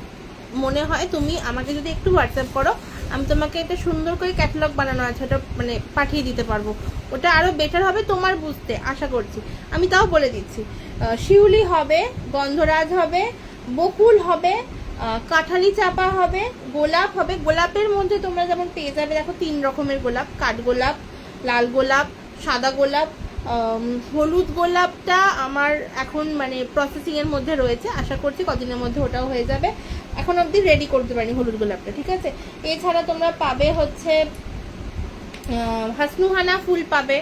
মনে হয় তুমি আমাকে যদি একটু হোয়াটসঅ্যাপ করো, আমি তোমাকে একটা সুন্দর করে ক্যাটালগ বানানো আছে, ওটা মানে পাঠিয়ে দিতে পারবো, ওটা আরও বেটার হবে তোমার বুঝতে, আশা করছি। আমি তাও বলে দিচ্ছি, শিউলি হবে, গন্ধরাজ হবে, বকুল হবে, কাঁঠালি চাপা হবে, গোলাপ হবে। গোলাপের মধ্যে তোমরা যেমন পেয়ে যাবে, দেখো 3 রকমের গোলাপ, কাঠগোলাপ, লাল গোলাপ, সাদা গোলাপ, হলুদ গোলাপটা আমার এখন মানে প্রসেসিংয়ের মধ্যে রয়েছে, আশা করছি কদিনের মধ্যে ওটাও হয়ে যাবে, এখন অবধি রেডি করতে পারিনি হলুদ গোলাপটা, ঠিক আছে। এছাড়া তোমরা পাবে হচ্ছে হাসনুহানা ফুল পাবে,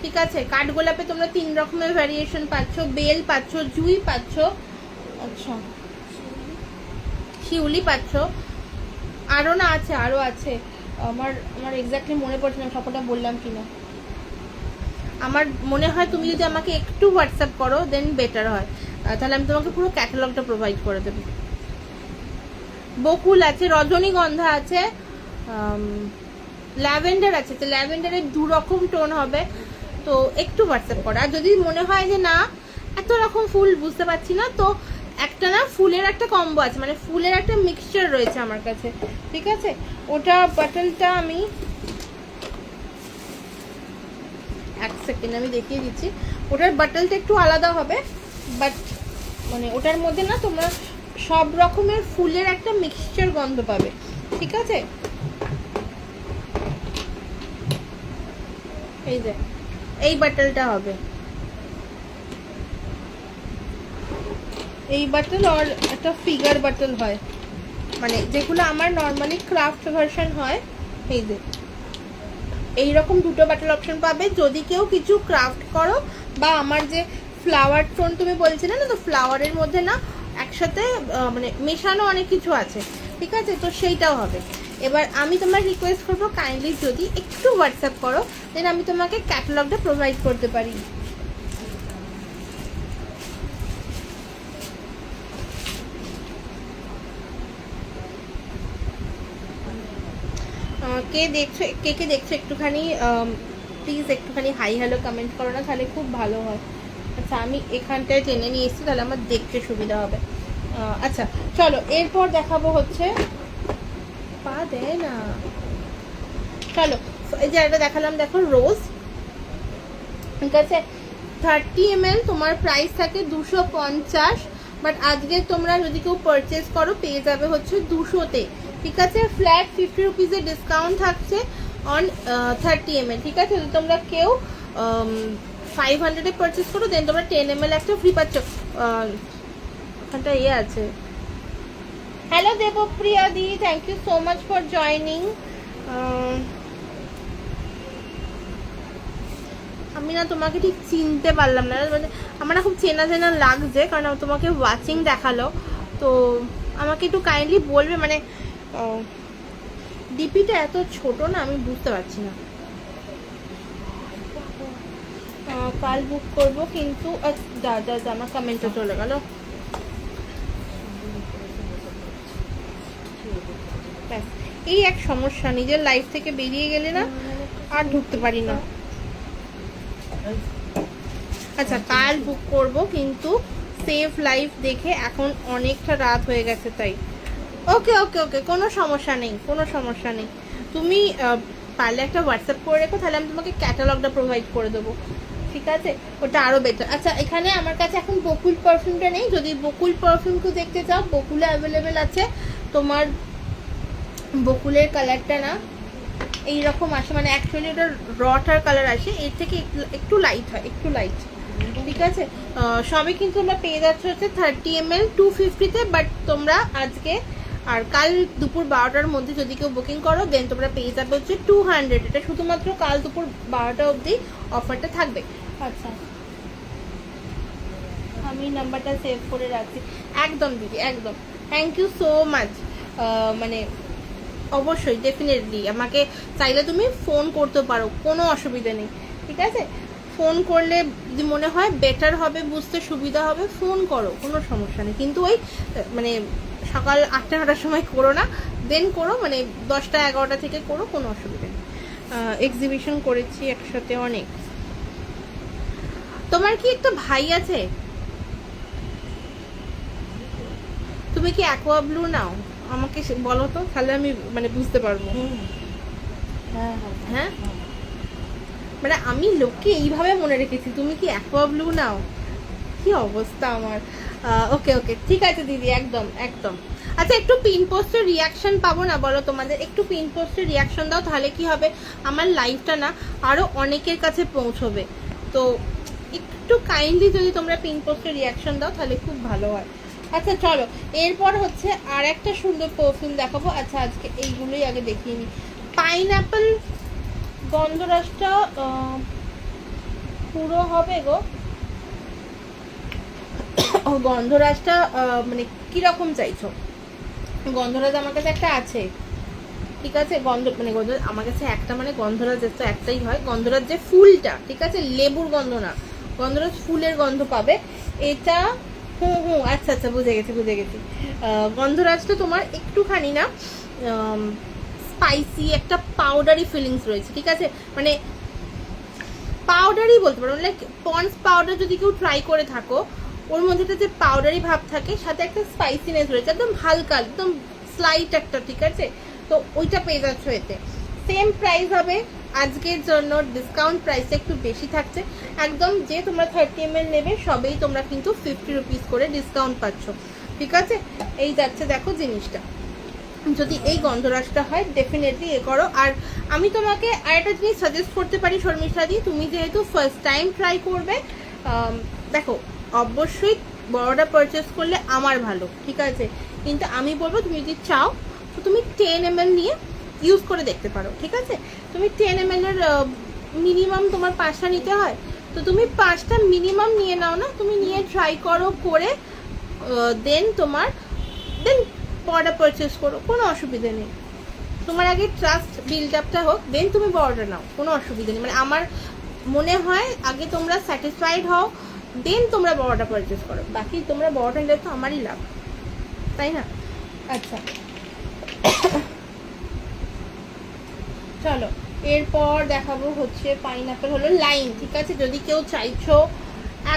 ঠিক আছে। কাঠগোলাপে তোমরা 3 রকমের ভ্যারিয়েশন পাচ্ছ, বেল পাচ্ছ, জুই পাচ্ছ, আচ্ছা শিউলি পাচ্ছ, আরও না আছে, আরও আছে, আমার এক্স্যাক্টলি মনে পড়ছে না সবটা বললাম কিনা। আমার মনে হয় তুমি যদি আমাকে একটু হোয়াটসঅ্যাপ করো দেন বেটার হয়, তাহলে আমি তোমাকে পুরো ক্যাটালগটা প্রোভাইড করে দেবো। বকুল আছে, রজনীগন্ধা আছে, ল্যাভেন্ডার আছে, তো ল্যাভেন্ডারের 2 রকম টোন হবে, তো একটু হোয়াটসঅ্যাপ করো। আর যদি মনে হয় যে না এত রকম ফুল বুঝতে পারছি না, তো একটা না ফুলের একটা কম্বো আছে, মানে ফুলের একটা মিক্সচার রয়েছে আমার কাছে, ঠিক আছে, ওটা বাটলটা আমি এক সেকেন্ড আমি দেখিয়ে দিচ্ছি, ওটার বাটলটা একটু আলাদা হবে, বাট মানে ওটার মধ্যে না তোমরা সব রকমের ফুলের একটা মিক্সচার গন্ধ পাবে, ঠিক আছে। এই যে এই বাটলটা হবে, এই বাটল আর একটা ফিগার বাটল হয়, মানে যেগুলো আমার নর্মালি ক্রাফট ভার্সন হয়, এই যে এইরকম 2টো বাটল অপশন পাবে। যদি কেউ কিছু ক্রাফট করো বা আমার যে ফ্লাওয়ার টোন তুমি বলছিলে না, তো ফ্লাওয়ারের মধ্যে না একসাথে মানে মেশানো অনেক কিছু আছে, ঠিক আছে, তো সেইটাও হবে। এবার আমি তোমার রিকোয়েস্ট করবো কাইন্ডলি যদি একটু হোয়াটসঅ্যাপ করো, দেন আমি তোমাকে ক্যাটালগটা প্রোভাইড করতে পারি। কে দেখছো, কে দেখছো একটুখানি প্লিজ একটুখানি হাই হ্যালো কমেন্ট করো না, তাহলে খুব ভালো হয়। আচ্ছা আমি এখানটায় টেনে নিয়ে এসেছি, তাহলে আমার দেখতে সুবিধা হবে। আচ্ছা চলো এরপর দেখাবো হচ্ছে, পা দেয় না, চলো এই যে এটা দেখালাম, দেখো রোজ, ঠিক আছে, 30 ml তোমার প্রাইস থাকে 250, বাট আজকে তোমরা যদি কেউ পারচেস করো পেয়ে যাবে হচ্ছে 200-তে, ঠিক আছে। ফ্ল্যাট 50 রুপিসের ডিসকাউন্ট থাকছে অন 30 ml, ঠিক আছে। যদি তোমরা কেউ 500-এ পারচেস করো দেন তোমরা 10 ml একটা ফ্রি পাচ্ছ। ওখানটা আছে হ্যালো দেবপ্রিয়া দি, thank you so much for joining. আমি না তোমাকে ঠিক চিনতে পারলাম না, মানে আমার না খুব চেনা চেনা লাগছে, কারণ তোমাকে ওয়াচিং দেখালো। তো আমাকে একটু কাইন্ডলি বলবে, মানে ডিপিটা এত ছোট না, আমি বুঝতে পারছি না। কাল বুক করবো কিন্তু যা যা যা আমার কমেন্টে চলে গেল। এই এক সমস্যা, নিজের লাইফ থেকে বেরিয়ে গেলে না আর ঢুকতে পারি না। আচ্ছা কাল বুক করব, কিন্তু সেফ লাইফ দেখে এখন অনেকটা রাত হয়ে গেছে তাই। ওকে ওকে ওকে, কোনো সমস্যা নেই, কোনো সমস্যা নেই। তুমি পারলে একটা হোয়াটসঅ্যাপ করে রেখো, তাহলে আমি তোমাকে ক্যাটালগটা প্রোভাইড করে দেবো, ঠিক আছে? ওটা আরও বেটার। আচ্ছা এখানে আমার কাছে এখন বকুল পারফিউমটা নেই, যদি বকুল পারফিউমকে দেখতে চাও বকুলে অ্যাভেলেবেল আছে। তোমার বকুলের কালারটা না এইরকম আসে, মানে অ্যাকচুয়ালি ওটা রটার কালার আসে, এর থেকে একটু লাইট হয়, একটু লাইট, ঠিক আছে? সবই কিন্তু তোমরা পেয়ে যাচ্ছ হচ্ছে 30 ml 250-তে, বাট তোমরা আজকে আর কাল দুপুর 12টার মধ্যে যদি কেউ বুকিং করো দেন তোমরা পেয়ে যাবে হচ্ছে 200। এটা শুধুমাত্র কাল দুপুর 12টা অবধি অফারটা থাকবে। আচ্ছা আমি নাম্বারটা সেভ করে রাখছি। একদম দিদি, একদম, থ্যাংক ইউ সো মাচ। মানে অবশ্যই ডেফিনেটলি আমাকে চাইলে তুমি ফোন করতে পারো, কোনো অসুবিধা নেই, ঠিক আছে? ফোন করলে যদি মনে হয় বেটার হবে, বুঝতে সুবিধা হবে, ফোন করো, কোনো সমস্যা নেই। কিন্তু ওই মানে সকাল 8টা-9টার সময় করো না, দেন করো, মানে 10টা-11টা থেকে করো, কোনো অসুবিধা নেই। এক্সিবিশন করেছি একসাথে অনেক। তোমার কি একটা ভাই আছে? তুমি কি অ্যাকোয়া ব্লু নাও? আমাকে বলো তো, তাহলে আমি মানে বুঝতে পারবো। হ্যাঁ মানে আমি লোককে এইভাবে মনে রেখেছি, তুমি কি অ্যাকোয়া ব্লু নাও? কি অবস্থা আমার। ওকে ওকে, ঠিক আছে দিদি, একদম একদম। আচ্ছা একটু পিন পোস্টের রিয়াকশন পাবো না বলো? তোমাদের একটু পিন পোস্টের রিয়াকশন দাও, তাহলে কি হবে আমার লাইভটা না আরো অনেকের কাছে পৌঁছবে। তো একটু কাইন্ডলি যদি তোমরা পিন পোস্টের রিয়াকশন দাও তাহলে খুব ভালো হয়। আচ্ছা চলো, এরপর হচ্ছে আর একটা সুন্দর পারফিউম দেখাবো। আচ্ছা আজকে এইগুলোই আগে দেখিয়ে নিই। পাইনঅ্যাপেল গন্ধরাজটা পুরো হবে গো। গন্ধরাজটা মানে কিরকম চাইছো? গন্ধরাজ আমার কাছে একটা আছে, ঠিক আছে? মানে গন্ধরাজ আমার কাছে একটা, মানে গন্ধরাজ তো একটাই হয়, গন্ধরাজ যে ফুলটা, ঠিক আছে? লেবুর গন্ধ না, গন্ধরাজ ফুলের গন্ধ পাবে এটা। হুম হুম, আচ্ছা আচ্ছা, বুঝে গেছি বুঝে গেছি। গন্ধরাজটা তোমার একটুখানি না স্পাইসি, একটা পাউডারি ফিলিংস রয়েছে, ঠিক আছে? মানে পাউডারই বলতে পারো, লাইক পন্ডস পাউডার যদি কেউ ট্রাই করে থাকো, ওর মধ্যে যে পাউডারি ভাব থাকে, সাথে একটা স্পাইসিনেস রয়েছে, একদম হালকা, একদম স্লাইট একটা, ঠিক আছে? তো ওইটা পেয়ে যাচ্ছ এতে। সেম প্রাইস হবে আজকের জন্য, ডিসকাউন্ট প্রাইসটা একটু বেশি থাকছে একদম। যে তোমরা 30 ml নেবে সবেই তোমরা কিন্তু 50 রুপিস করে ডিসকাউন্ট পাচ্ছ, ঠিক আছে? এই যাচ্ছে দেখো জিনিসটা। যদি এই গন্ধরাজটা হয় ডেফিনেটলি এ করো। আর আমি তোমাকে আরেকটা জিনিস সাজেস্ট করতে পারি শর্মিষ্ঠা দি, তুমি যেহেতু ফার্স্ট টাইম ট্রাই করবে, দেখো অবশ্যই বড়টা পারচেস করলে আমার ভালো, ঠিক আছে? কিন্তু আমি বলবো তুমি যদি চাও তো তুমি 10 ml নিয়ে ইউজ করে দেখতে পারো, ঠিক আছে? তুমি 10 ml এর মিনিমাম তোমার 5টা নিতে হয়, তো তুমি 5টা মিনিমাম নিয়ে নাও না, তুমি নিয়ে ট্রাই করো, করে দেন বড়টা পারচেস করো, কোনো অসুবিধা নেই। তোমার আগে ট্রাস্ট বিল্ড আপটা হোক, দেন তুমি বড়টা নাও, কোনো অসুবিধা নেই। মানে আমার মনে হয় আগে তোমরা স্যাটিসফাইড হও, দেন তোমরা বড়টা পারচেস করো, বাকি তোমরা বড়টা নিলে তো আমারই লাভ, তাই না? আচ্ছা চলো, এরপর দেখাবো হচ্ছে পাইনঅ্যাপেল হলো লাইম, ঠিক আছে? যদি কেউ চাইছো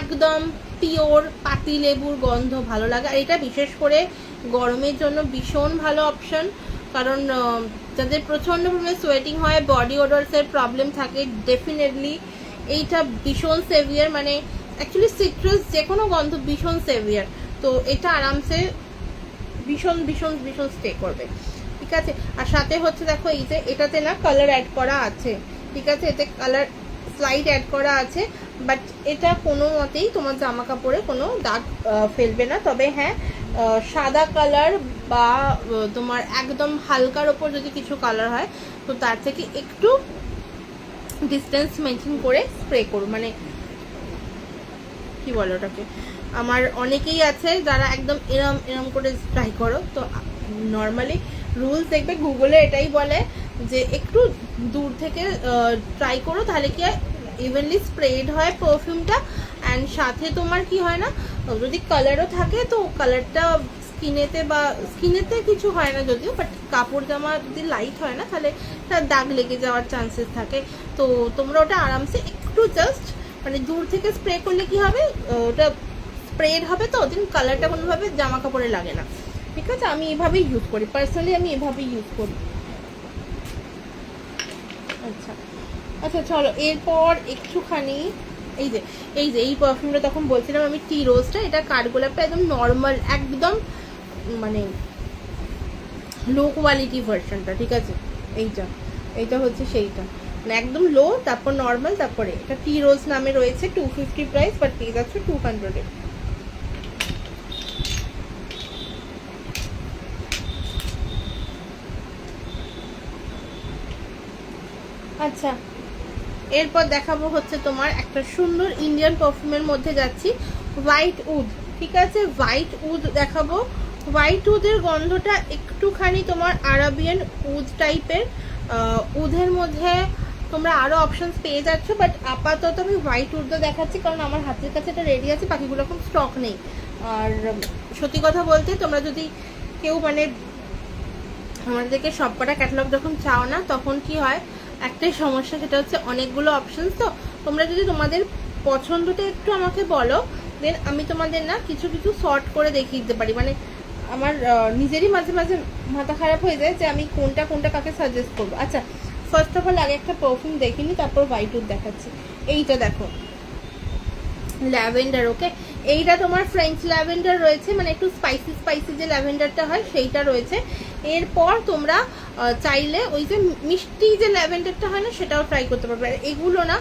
একদম পিওর পাতি লেবুর গন্ধ ভালো লাগে, আর এটা বিশেষ করে গরমের জন্য ভীষণ ভালো অপশন, কারণ যাদের প্রচণ্ড পরিমাণে সোয়েটিং হয়, বডি ওডার্সের প্রবলেম থাকে, ডেফিনেটলি এইটা ভীষণ সেভিয়ার। মানে অ্যাকচুয়ালি সিট্রাস যে কোনো গন্ধ ভীষণ সেভিয়ার, তো এটা আরামসে ভীষণ ভীষণ ভীষণ স্টে করবে, ঠিক আছে? আর সাথে হচ্ছে দেখো এই যে এটাতে না কালার অ্যাড করা আছে, ঠিক আছে? এতে কালার স্লাইড অ্যাড করা আছে, বাট এটা কোনো মতেই তোমার জামা কাপড়ে কোনো দাগ ফেলবে না। তবে হ্যাঁ, সাদা কালার বা তোমার একদম হালকার ওপর যদি কিছু কালার হয় তো তার থেকে একটু ডিস্টেন্স মেনটেন করে স্প্রে করো, মানে কি বলো ওটাকে, আমার অনেকেই আছে যারা একদম এরম এরম করে ট্রাই করো, তো নর্মালি রুলস দেখবে গুগলে এটাই বলে যে একটু দূর থেকে ট্রাই করো, তাহলে কি হয় ইভেনলি স্প্রেড হয় পারফিউমটা, অ্যান্ড সাথে তোমার কি হয় না, যদি কালারও থাকে তো কালারটা স্কিনেতে কিছু হয় না যদিও, বাট কাপড় জামা যদি লাইট হয় না তাহলে তার দাগ লেগে যাওয়ার চান্সেস থাকে। তো তোমরা ওটা আরামসে একটু জাস্ট মানে দূর থেকে স্প্রে করলে কি হবে, ওটা স্প্রেড হবে, তো দেন কালারটা কোনোভাবে জামা কাপড়ে লাগে না। ঠিক আছে, আমি এভাবেই ইউজ করি, পার্সোনালি আমি এভাবেই ইউজ করি। আচ্ছা আচ্ছা চলো, এরপর একটুখানি এই পারফিউমটা তখন বলছিলাম আমি, টি রোজটা, এটা কাঠগোলাপটা একদম নর্মাল, একদম মানে লো কোয়ালিটি ভার্সনটা। ঠিক আছে, এইটা হচ্ছে সেইটা, মানে একদম লো, তারপর নর্মাল, তারপরে এটা টি রোজ নামে রয়েছে, 250 প্রাইস, বাট পেয়ে যাচ্ছে 200-এ। আচ্ছা, এরপর দেখাবো হচ্ছে তোমার একটা সুন্দর ইন্ডিয়ান পারফিউমের মধ্যে যাচ্ছি, হোয়াইট উড। ঠিক আছে, হোয়াইট উড দেখাবো। হোয়াইট উডের গন্ধটা একটুখানি তোমার আরাবিয়ান উড টাইপের, উডের মধ্যে তোমরা আরও অপশনস পেয়ে যাচ্ছ, বাট আপাতত আমি হোয়াইট উডটা দেখাচ্ছি কারণ আমার হাতের কাছে এটা রেডি আছে, বাকিগুলো এখন স্টক নেই। আর সত্যি কথা বলতে তোমরা যদি কেউ মানে আমাদেরকে সবকটা ক্যাটালগ যখন চাও না, তখন কি হয়, একটাই সমস্যা, সেটা হচ্ছে অনেকগুলো অপশনস। তো তোমরা যদি তোমাদের পছন্দটা একটু আমাকে বলো, দেন আমি তোমাদের না কিছু কিছু শর্ট করে দেখিয়ে দিতে পারি। মানে আমার নিজেরই মাঝে মাঝে মাথা খারাপ হয়ে যায় যে আমি কোনটা কোনটা কাকে সাজেস্ট করবো। আচ্ছা, ফার্স্ট অফ অল আগে একটা পারফিউম দেখিনি, তারপর হোয়াইট উড দেখাচ্ছি। এইটা দেখো, ল্যাভেন্ডার। ওকে, এইটা তোমার ফ্রেঞ্চ ল্যাভেন্ডার রয়েছে, মানে একটু স্পাইসি স্পাইসি যে ল্যাভেন্ডারটা হয় সেইটা রয়েছে। এরপর তোমরা চাইলে ওই যে মিষ্টি যে ল্যাভেন্ডারটা হয় না, সেটাও ট্রাই করতে পারবে। আর এগুলো না,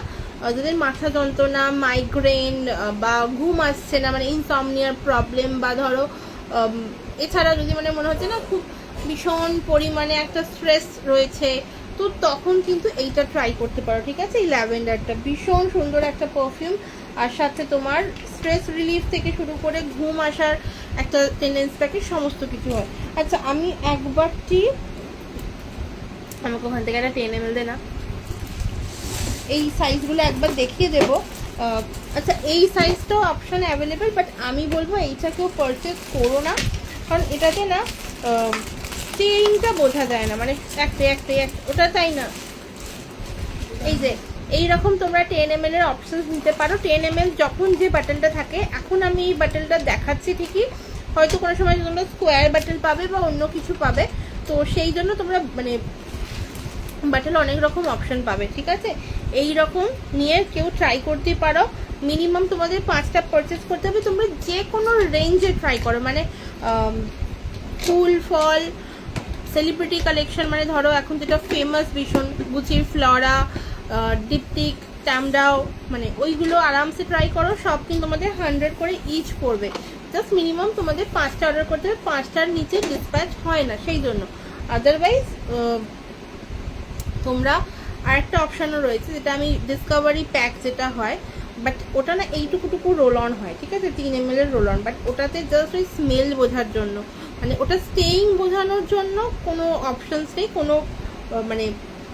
যাদের মাথা যন্ত্রণা, মাইগ্রেন বা ঘুম আসছে না, মানে ইনসমনিয়ার প্রবলেম, বা ধরো এছাড়া যদি মানে মনে হচ্ছে না খুব ভীষণ পরিমাণে একটা স্ট্রেস রয়েছে, তো তখন কিন্তু এইটা ট্রাই করতে পারো। ঠিক আছে, এই ল্যাভেন্ডারটা ভীষণ সুন্দর একটা পারফিউম, আর সাথে তোমার স্ট্রেস রিলিফ থেকে শুরু করে ঘুম আসার একটা টেন্ডেন্সি থাকে, সমস্ত কিছু হয়। আচ্ছা, আমি একবারটি আমাকে ওখান থেকে একটা 10 ml দে না, এই সাইজগুলো একবার দেখিয়ে দেবো। আচ্ছা, এই সাইজটাও অপশানে অ্যাভেলেবেল, বাট আমি বলবো এইটা কেউ পারচেস করো না, কারণ এটাতে না স্টেইংটা বোঝা যায় না, মানে একটা ওটা তাই না। এই যে এইরকম তোমরা 10 ml এর অপশনস নিতে পারো। 10 ml যখন যে বাটলটা থাকে, এখন আমি এই বাটলটা দেখাচ্ছি ঠিকই, হয়তো কোনো সময় তোমরা স্কোয়ার বাটল পাবে বা অন্য কিছু পাবে, তো সেই জন্য তোমরা মানে বাটল অনেক রকম অপশন পাবে। ঠিক আছে, এই রকম নিয়ে কেউ ট্রাই করতে পারো। মিনিমাম তোমাদের 5টা পারচেস করতে হবে। তোমরা যে কোনো রেঞ্জে ট্রাই করো, মানে ফুল ফল, সেলিব্রিটি কালেকশন, মানে ধরো এখন যেটা ফেমাস ভীষণ, গুচির ফ্লোরা, ডিপটিক, ট্যামডাও, মানে ওইগুলো আরামসে ট্রাই করো। সব কিন্তু তোমাদের 100 করে ইচ পড়বে। জাস্ট মিনিমাম তোমাদের 5টা অর্ডার করতে হবে, 5টার নিচে ডিসপ্যাচ হয় না সেই জন্য। আদারওয়াইজ তোমরা আরেকটা অপশানও রয়েছে, যেটা আমি ডিসকভারি প্যাক যেটা হয়, বাট ওটা না এইটুকুটুকু রোল অন হয়। ঠিক আছে, 3 ml এর রোল অন, বাট ওটাতে জাস্ট ওই স্মেল বোঝার জন্য, মানে ওটা স্টেইং বোঝানোর জন্য কোনো অপশানস নেই, কোনো মানে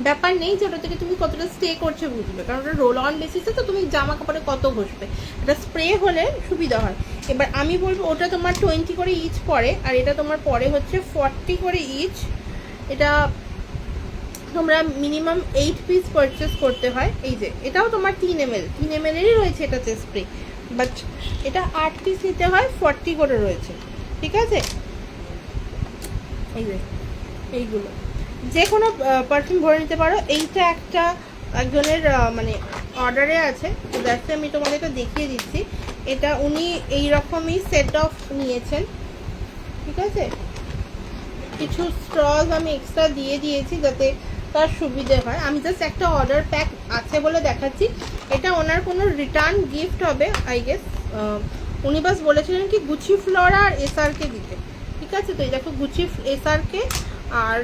ব্যাপার নেই যে ওটা থেকে তুমি কতটা স্টে করছো বুঝবে, কারণ ওটা রোল অন বেসিসে, তো তুমি জামা কাপড়ে কত ঘষবে, এটা স্প্রে হলে সুবিধা হয়। এবার আমি বলবো ওটা তোমার 20 করে ইচ পড়ে, আর এটা তোমার পরে হচ্ছে 40 করে ইচ। এটা তোমরা মিনিমাম 8 পিস পারচেস করতে হয়। এই যে এটাও তোমার 3 ml এরই রয়েছে এটাতে স্প্রে, বাট এটা 8 পিস নিতে হয়, 40 করে রয়েছে। ঠিক আছে, এই যে এইগুলো যে কোনো পারফিউম ভরে নিতে পারো। এইটা একজনের মানে অর্ডারে আছে, তো দেখতে আমি তোমাদেরকে দেখিয়ে দিচ্ছি। এটা উনি এইরকমই সেট অফ নিয়েছেন। ঠিক আছে, কিছু স্ট্রজ আমি এক্সট্রা দিয়ে দিয়েছি যাতে তার সুবিধে হয়। আমি জাস্ট একটা অর্ডার প্যাক আছে বলে দেখাচ্ছি। এটা ওনার কোনো রিটার্ন গিফট হবে আই গেস, উনি বাস বলেছিলেন কি গুচি ফ্লোরা আর এসআরকে দিতে, ঠিক আছে। তো এই দেখো গুচি এসআরকে আর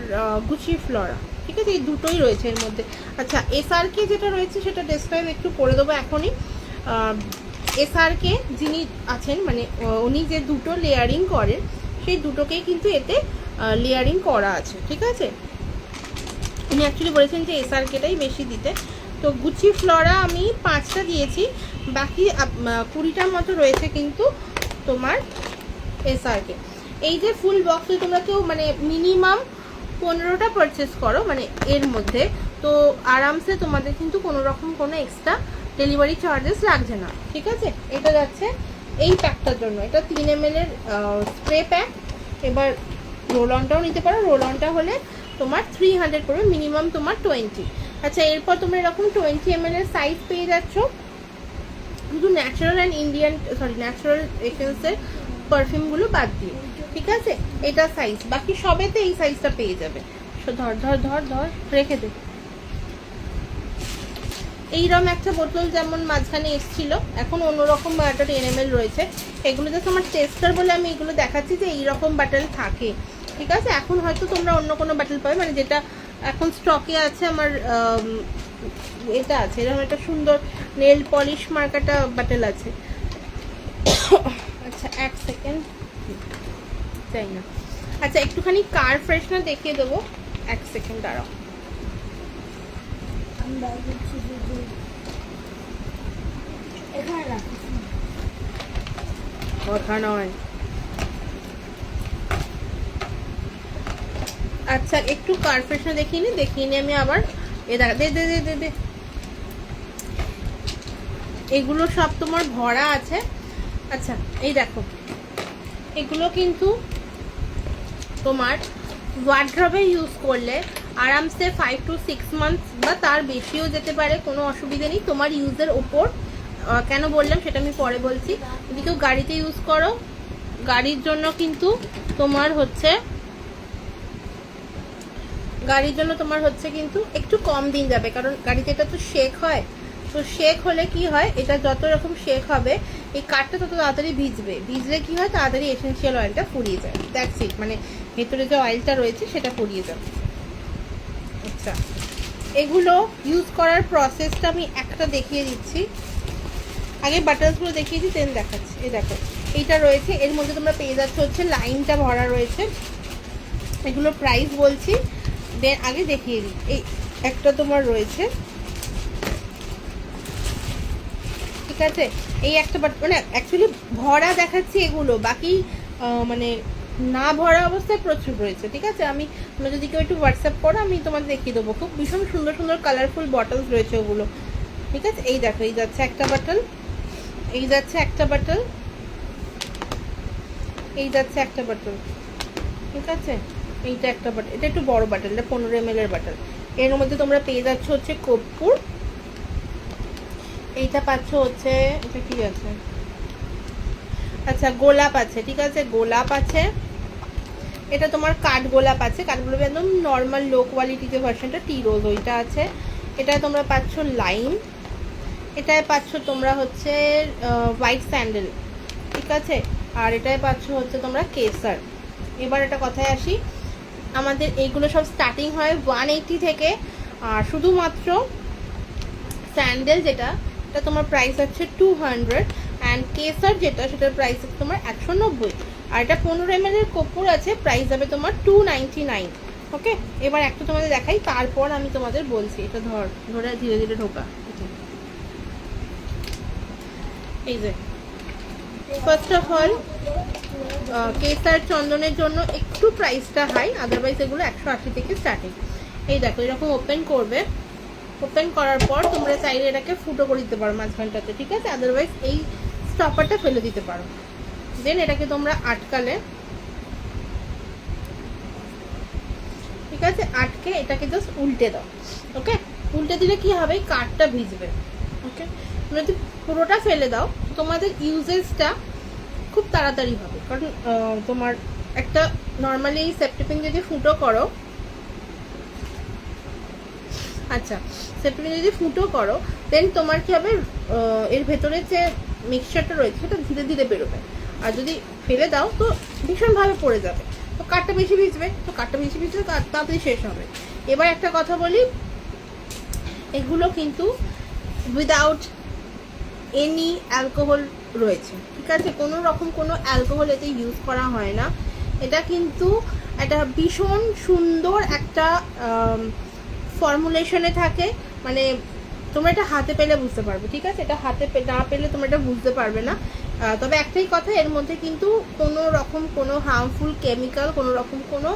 গুচি ফ্লোরা, ঠিক আছে, এই দুটোই রয়েছে এর মধ্যে। আচ্ছা এসআরকে যেটা রয়েছে সেটা ডেসক্রাইব একটু করে দেবো এখনই। এসআরকে যিনি আছেন মানে উনি যে দুটো লেয়ারিং করেন সেই দুটোকেই কিন্তু এতে লেয়ারিং করা আছে, ঠিক আছে। উনি অ্যাকচুয়ালি বলেছেন যে এসআরকেটাই বেশি দিতে। তো গুচি ফ্লোরা আমি 5টা দিয়েছি, বাকি 20টার মতো রয়েছে কিন্তু তোমার এসআরকে। এই যে ফুল বক্সে তোমরা কেউ মানে মিনিমাম 15টা পারচেস করো মানে এর মধ্যে, তো আরামসে তোমাদের কিন্তু কোনো রকম কোনো এক্সট্রা ডেলিভারি চার্জেস লাগছে না, ঠিক আছে। এটা যাচ্ছে এই প্যাকটার জন্য, এটা 3 ml এর স্প্রে প্যাক। এবার রোল অনটাও নিতে পারো, রোল অনটা হলে তোমার 300 পড়বে, মিনিমাম তোমার 20। আচ্ছা এরপর তোমরা এরকম 20 ml এর সাইজ পেয়ে যাচ্ছ, শুধু ন্যাচারাল অ্যান্ড ইন্ডিয়ান ন্যাচারাল এসেন্সের পারফিউমগুলো বাদ দিয়ে, ঠিক আছে। এটা সাইজ, বাকি সবেতে এই সাইজটা পেয়ে যাবে। ধর ধর ধর ধর রেখে দে। এইরকম একটা বোতল যেমন মাঝখানে এসেছিল, এখন অন্যরকম একটা 10 ml রয়েছে। এগুলো জাস্ট আমার টেস্টার বলে আমি এগুলো দেখাচ্ছি যে এইরকম বাটল থাকে, ঠিক আছে। এখন হয়তো তোমরা অন্য কোনো বাটল পাবে, মানে যেটা এখন স্টকে আছে আমার এটা আছে, এরকম একটা সুন্দর নেল পলিশ মার্কাটা বাটল আছে। আচ্ছা 1 সেকেন্ড, চাই না। আচ্ছা একটুখানি কার ফ্রেশনার দেখিয়ে দেবো, 1 সেকেন্ড দাঁড়াও। কথা নয়। আচ্ছা একটু কার ফ্রেশনার দেখিয়ে নি আমি আবার। এ দেখা দে দে দে দে, এগুলো সব তোমার ভরা আছে। আচ্ছা এই দেখো, এগুলো কিন্তু তোমার ওয়ার্ড্রবে ইউজ করলে আরামসে 5 to 6 মান্থস বা তার বেশিও যেতে পারে, কোনো অসুবিধা নেই তোমার ইউজের ওপর। কেন বললাম সেটা আমি পরে বলছি। যদি কেউ গাড়িতে ইউজ করো, গাড়ির জন্য কিন্তু তোমার হচ্ছে কিন্তু একটু কম দিন যাবে, কারণ গাড়িতে এটা তো শেক হয়। তো শেক হলে কি হয়, এটা যত রকম শেক হবে এই কাঠটা তত তাড়াতাড়ি ভিজলে কি হয়, তাড়াতাড়ি এসেন্সিয়াল অয়েলটা ফুরিয়ে যায়। দ্যাটস ইট, মানে ভেতরে যে অয়েলটা রয়েছে সেটা ফুরিয়ে যাবে। আচ্ছা এগুলো ইউজ করার প্রসেসটা আমি একটা দেখিয়ে দিচ্ছি। আগে বাটার্সগুলো দেখিয়েছি, দেন দেখাচ্ছি। এই দেখো এইটা রয়েছে, এর মধ্যে তোমরা পেয়ে যাচ্ছ হচ্ছে লাইনটা ভরা রয়েছে। এগুলো প্রাইস বলছি, দেন আগে দেখিয়ে দিই। এই একটা তোমার রয়েছে, ঠিক আছে। এই একটা মানে অ্যাকচুয়ালি ভরা দেখাচ্ছি এগুলো, বাকি মানে না ভরা অবস্থায় প্রচুর রয়েছে, ঠিক আছে। আমি তোমরা যদি কেউ একটু হোয়াটসঅ্যাপ করো আমি তোমাদের দেখিয়ে দেবো। খুব ভীষণ সুন্দর সুন্দর কালারফুল বটলস রয়েছে ওগুলো, ঠিক আছে। এই দেখো এই যাচ্ছে একটা বটল, এই যাচ্ছে একটা বটল, এই যাচ্ছে একটা বটল, ঠিক আছে। এইটা একটা বটল, এটা একটু বড় বটল, এটা 15 ml এর বটল। এর মধ্যে তোমরা পেয়ে যাচ্ছ হচ্ছে কর্পূর, এইটা পাচ্ছ হচ্ছে, এটা কি আছে, আচ্ছা গোলাপ আছে, ঠিক আছে, গোলাপ আছে। এটা তোমার কাঠ গোলাপ আছে, কাঠ গোলাপ একদম নর্মাল লো কোয়ালিটি যে ভার্সনটা টি রোজ ওইটা আছে। এটা তোমরা পাচ্ছ লাইম, এটায় পাচ্ছ তোমরা হচ্ছে হোয়াইট স্যান্ডেল, ঠিক আছে। আর এটায় পাচ্ছ হচ্ছে তোমরা কেসার। এবার একটা কথায় আসি, আমাদের এইগুলো সব স্টার্টিং হয় 180 থেকে, আর শুধুমাত্র স্যান্ডেল যেটা এটা তোমার প্রাইস হচ্ছে 200, অ্যান্ড কেসার যেটা সেটার প্রাইস হচ্ছে তোমার 190। আর এটা 15 ml এর কর্পূর আছে, প্রাইস যাবে তোমার 299। ওকে এবার একটা তোমাদের দেখাই, তারপর আমি তোমাদের বলছি। এটা ধরে ধীরে ধীরে ঢোকা। এই যে ফার্স্ট অফ অল কেসার চন্দনের জন্য একটু প্রাইসটা হাই, আদারওয়াইজ এগুলো 180 থেকে স্টার্টিং। এই দেখো এরকম ওপেন করবে, ওপেন করার পর তোমরা চাইলে এটাকে ফুটো করে দিতে পারো মাঝখানটাতে, ঠিক আছে। আদারওয়াইজ এই স্টপারটা ফেলে দিতে পারো। দেন এটাকে তোমরা আটকালে, ঠিক আছে, আটকে এটাকে জাস্ট উল্টে দাও। ওকে উল্টে দিলে কি হবে, কাঠটা ভিজবে। ওকে তোমরা যদি পুরোটা ফেলে দাও তোমাদের ইউজেসটা খুব তাড়াতাড়ি হবে, কারণ তোমার একটা নর্মালি সেপ্টিপিন যদি ফুটো করো, আচ্ছা সেপ্টিপিন যদি ফুটো করো দেন তোমার কি হবে, এর ভেতরে যে মিক্সচারটা রয়েছে সেটা ধীরে ধীরে বেরোবে, আর যদি ফেলে দাও তো ভীষণভাবে পড়ে যাবে। তো কাঠটা বেশি ভিজবে, তো কাঠটা বেশি ভিজবে তাড়াতাড়ি শেষ হবে। এবার একটা কথা বলি, এগুলো কিন্তু উইদাউট এনি অ্যালকোহল রয়েছে, ঠিক আছে? কোনো রকম কোনো অ্যালকোহল এতে ইউজ করা হয় না। এটা কিন্তু একটা ভীষণ সুন্দর একটা ফর্মুলেশনে থাকে, মানে তোমরা এটা হাতে পেলে বুঝতে পারবে, ঠিক আছে? এটা হাতে না পেলে তোমরা এটা বুঝতে পারবে না। তবে একটাই কথা, এর মধ্যে কিন্তু কোনো রকম কোনো হার্মফুল কেমিক্যাল, কোনো রকম কোনো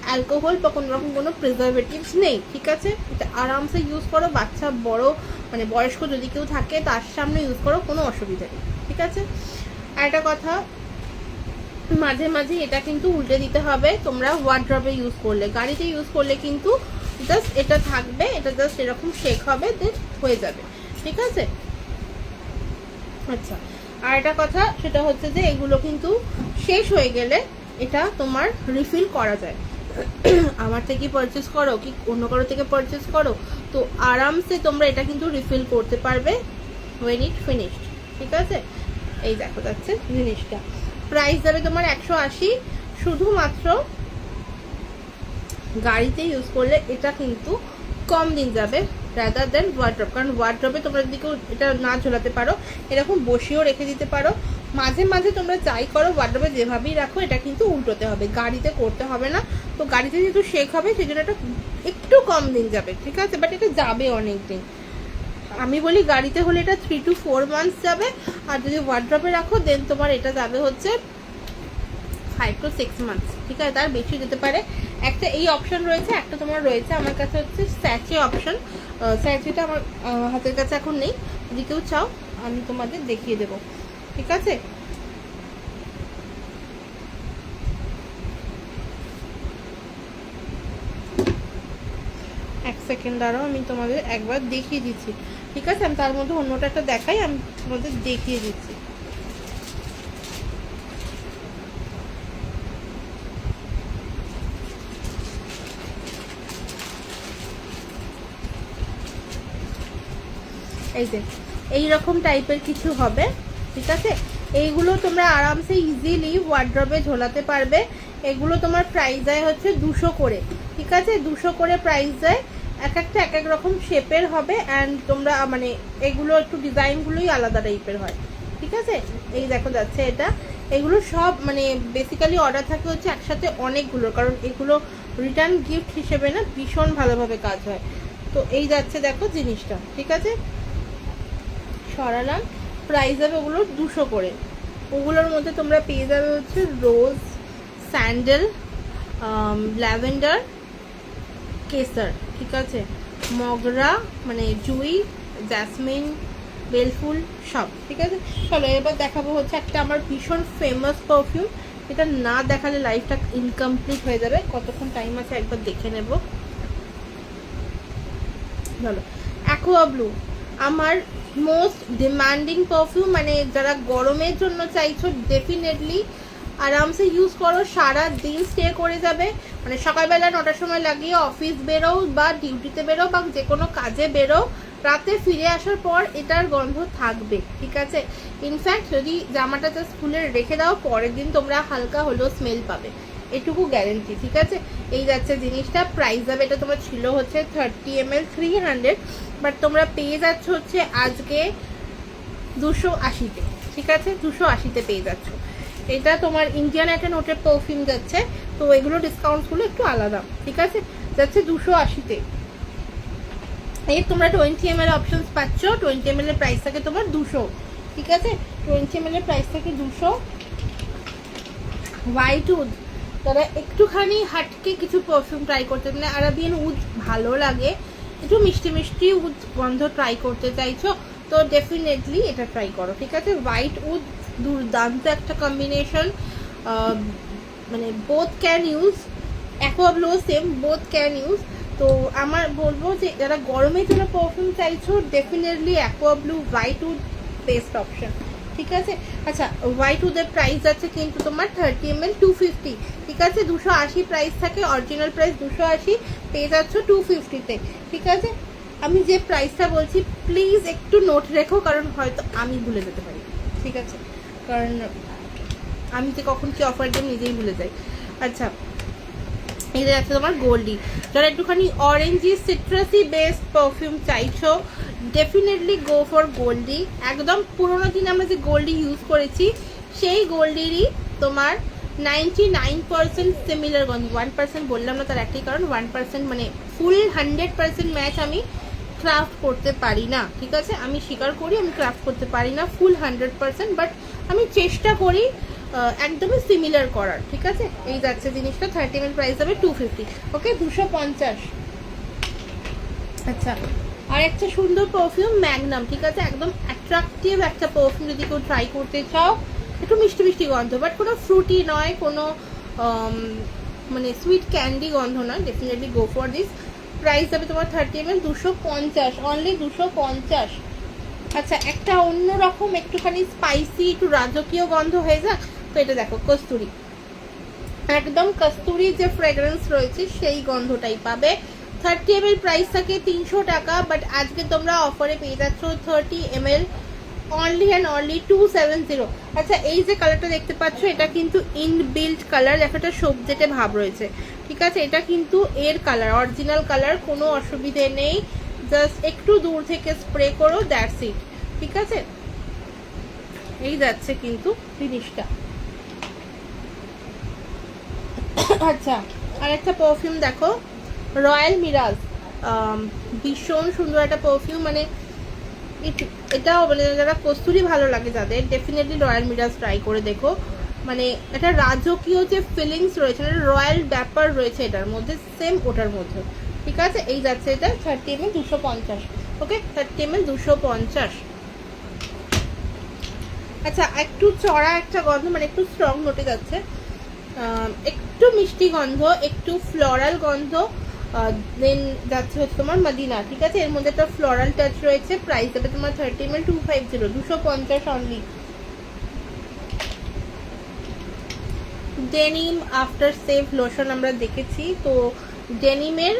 অ্যালকোহল বা কোনো রকম কোনো প্রিজারভেটিভস নেই, ঠিক আছে? এটা আরামসে ইউজ করো, বাচ্চা বড় মানে বয়স্ক যদি কেউ থাকে তার সামনে ইউজ করো, কোনো অসুবিধা নেই, ঠিক আছে? আর একটা কথা, মাঝে মাঝে এটা কিন্তু উল্টে দিতে হবে তোমরা ওয়ার্ড্রবে ইউজ করলে। গাড়িতে ইউজ করলে কিন্তু জাস্ট এটা থাকবে, এটা জাস্ট এরকম শেক হবে, দেন হয়ে যাবে, ঠিক আছে? আচ্ছা, আর একটা কথা সেটা হচ্ছে যে এগুলো কিন্তু শেষ হয়ে গেলে এটা তোমার রিফিল করা যায়। আমার থেকে পারচেস করো কি অন্য কারো থেকে পারচেস করো, তো আরামসে তোমরা এটা কিন্তু রিফিল করতে পারবে when it finished, ঠিক আছে? এই দেখো যাচ্ছে জিনিসটা, প্রাইস যাবে তোমার 180। শুধুমাত্র গাড়িতে ইউজ করলে এটা কিন্তু কম দিন যাবে রাদার দেন ওয়ার্ড্রপ, কারণ ওয়ার্ড্রপে তোমরা যদি কেউ এটা না ঝোলাতে পারো এরকম বসিয়েও রেখে দিতে পারো। মাঝে মাঝে তোমরা যাই করো ওয়ার্ড্রপে যেভাবেই রাখো এটা কিন্তু উল্টোতে হবে, গাড়িতে করতে হবে না। তো গাড়িতে যেহেতু শেক হবে সেই জন্য এটা একটু কম দিন যাবে, ঠিক আছে? বাট এটা যাবে অনেক দিন। আমি বলি গাড়িতে হলে এটা 3 to 4 months যাবে, আর যদি ওয়ার্ড্রপে রাখো দেন তোমার এটা যাবে হচ্ছে 5 to 6 months, ঠিক আছে? তার বেশি যেতে পারে। একটা এই অপশন রয়েছে, একটা তোমার রয়েছে আমার কাছে হচ্ছে স্যাচে অপশন। স্যাচেটা আমার হাতের কাছে এখন নেই, যদি কেউ চাও আমি তোমাদের দেখিয়ে দেবো, ঠিক আছে? এক সেকেন্ড দাঁড়াও, আমি তোমাদের একবার দেখিয়ে দিচ্ছি, ঠিক আছে? আমি তার মধ্যে অন্যটা একটা দেখাই, আমি তোমাদের দেখিয়ে দিচ্ছি। এই যে এইরকম টাইপের কিছু হবে, ঠিক আছে? এইগুলো তোমরা আরামসে ইজিলি ওয়ার্ড্রবে ঝোলাতে পারবে। এগুলো তোমার প্রাইস যায় হচ্ছে 200 করে, ঠিক আছে? 200 করে প্রাইস যায়, এক একটা এক এক রকম শেপের হবে, অ্যান্ড তোমরা মানে এগুলো একটু ডিজাইনগুলোই আলাদা টাইপের হয়, ঠিক আছে? এই দেখো যাচ্ছে এটা, এগুলো সব মানে বেসিক্যালি অর্ডার থাকে হচ্ছে একসাথে অনেকগুলো, কারণ এগুলো রিটার্ন গিফট হিসেবে না ভীষণ ভালোভাবে কাজ হয়। তো এই যাচ্ছে দেখো জিনিসটা, ঠিক আছে? সরালাম, প্রাইস যাবে ওগুলোর 200 করে। ওগুলোর মধ্যে তোমরা পেয়ে যাবে হচ্ছে রোজ, স্যান্ডেল, ল্যাভেন্ডার, কেসার, ঠিক আছে? মগরা মানে জুই, জ্যাসমিন, বেলফুল সব, ঠিক আছে? চলো এবার দেখাবো হচ্ছে একটা আমার ভীষণ ফেমাস পারফিউম, এটা না দেখালে লাইফটা ইনকমপ্লিট হয়ে যাবে। কতক্ষণ টাইম আছে একবার দেখে নেব। চলো, অ্যাকোয়া ব্লু আমার মোস্ট ডিমান্ডিং পারফিউম, মানে যারা গরমের জন্য চাইছো ডেফিনেটলি আরামসে ইউজ করো, সারা দিন স্টে করে যাবে। মানে সকালবেলা 9টার সময় লাগিয়ে অফিস বেরো বা ডিউটিতে বেরো বা যে কোনো কাজে বেরো, রাতে ফিরে আসার পর এটার গন্ধ থাকবে, ঠিক আছে? ইনফ্যাক্ট যদি জামাটা জাস্ট খুলে রেখে দাও পরের দিন তোমরা হালকা হলেও স্মেল পাবে, এটুকু গ্যারেন্টি, ঠিক আছে? এই যাচ্ছে জিনিসটা, প্রাইস যাবে এটা তোমার ছিল হচ্ছে 30 ml 300, বাট তোমরা পেয়ে যাচ্ছ হচ্ছে আজকে 280-তে, ঠিক আছে? 280-তে পেয়ে যাচ্ছ। এটা তোমার ইন্ডিয়ান একটা নোটের পারফিউম যাচ্ছে, তো এগুলো ডিসকাউন্টগুলো একটু আলাদা, ঠিক আছে? যাচ্ছে 280-তে। এই তোমরা 20 ml অপশনস পাচ্ছ, 20 ml এর প্রাইস থাকে তোমার 200, ঠিক আছে? 20 ml এর প্রাইস থাকে 200। হোয়াইট উড, তারা একটুখানি হাটকে কিছু পারফিউম ট্রাই করতে, মানে আরাবিয়ান উড ভালো লাগে, একটু মিষ্টি মিষ্টি উড গন্ধ ট্রাই করতে চাইছো তো ডেফিনেটলি এটা ট্রাই করো, ঠিক আছে? হোয়াইট উড দুর্দান্ত একটা কম্বিনেশন, মানে both can use, aqua blue same, both can use. তো আমার বলবো যে যারা গরমের জন্য পারফিউম চাইছো definitely aqua blue white wood best option, ঠিক আছে? আচ্ছা, হোয়াইট উডের প্রাইস আছে কিন্তু তোমার 30 ml 250, ঠিক আছে? 280 প্রাইস থাকে, অরিজিনাল প্রাইস 280, পেয়ে যাচ্ছ 250-তে, ঠিক আছে? আমি যে প্রাইসটা বলছি প্লিজ একটু নোট রেখো, কারণ হয়তো আমি ভুলে যেতে পারি, ঠিক আছে, কারণ আমি তো কখন কি অফার দিই নিজেই ভুলে যাই। আচ্ছা, এটা আছে তোমার গোল্ডি, যারা একটুখানি অরেঞ্জি সিট্রাসি বেসড পারফিউম চাইছো ডেফিনেটলি গো ফর গোল্ডি। একদম পুরোনো দিনে আমরা যে গোল্ডি ইউজ করেছি সেই গোল্ডিরই তোমার 99% সিমিলার গন্ধ। 1% বললাম না, তার একটাই কারণ 1% মানে ফুল 100% ম্যাচ আমি ক্রাফট করতে পারি না, ঠিক আছে, আমি স্বীকার করি আমি ক্রাফট করতে পারি না ফুল 100%, বাট আমি চেষ্টা করি একদমই সিমিলার করার, ঠিক আছে। এই যাচ্ছে জিনিসটা, 30 ml প্রাইস হবে 250, ওকে 250। আচ্ছা, আর একটা সুন্দর পারফিউম ম্যাগনাম, ঠিক আছে, একদম অ্যাট্রাকটিভ একটা পারফিউম যদি কেউ ট্রাই করতে চাও, একটু মিষ্টি মিষ্টি গন্ধ, বাট কোনো ফ্রুটি নয়, কোনো মানে সুইট ক্যান্ডি গন্ধ নয়, definitely go for this. Price হবে তোমার 30 ml 250, অনলি 250। আচ্ছা, একটা অন্যরকম একটুখানি স্পাইসি একটু রাজকীয় গন্ধ হয়ে যাক, তো এটা দেখো কস্তুরি, একদম কস্তুরি যে ফ্রেগ্রেন্স রয়েছে সেই গন্ধটাই পাবে। 30 ml প্রাইস থাকে 300 টাকা, বাট আজকে তোমরা অফারে পেয়ে যাচ্ছ 30 ml অনলি অ্যান্ড অনলি 270। আচ্ছা, এই যে কালারটা দেখতে পাচ্ছ এটা কিন্তু ইনবিল্ট কালার, দেখো এটা সবজেটে ভাব রয়েছে, ঠিক আছে, এটা কিন্তু এর কালার, অরিজিনাল কালার, কোনো অসুবিধে নেই, জাস্ট একটু দূর থেকে স্প্রে করো, দ্যাটস ইট, ঠিক আছে। এই যাচ্ছে কিন্তু জিনিসটা। আচ্ছা, আর একটা পারফিউম দেখো, রয়্যাল মিরাজ, ভীষণ সুন্দর একটা পারফিউম, মানে এটাও মানে যারা কস্তুরি ভালো লাগে যাদের ডেফিনেটলি রয়্যাল মিরাজ ট্রাই করে দেখো, মানে এটা রাজকীয় যে ফিলিংস রয়েছে, এটা রয়্যাল ব্যাপার রয়েছে এটার মধ্যে, সেম ওটার মধ্যে, ঠিক আছে। এই যাচ্ছে এটা 30 ml 250, ওকে 30 ml 250। আচ্ছা, একটু চড়া একটা গন্ধ, মানে একটু স্ট্রং নোটে যাচ্ছে, একটু মিষ্টি গন্ধ, একটু ফ্লোরাল গন্ধ, দেন যাচ্ছে হচ্ছে তোমার মদিনা, ঠিক আছে, এর মধ্যে একটা ফ্লোরাল টাচ রয়েছে। প্রাইস দেবে তোমার 30 ml 250, 250 only. Denim after save lotion আমরা দেখেছি, তো ডেনিমের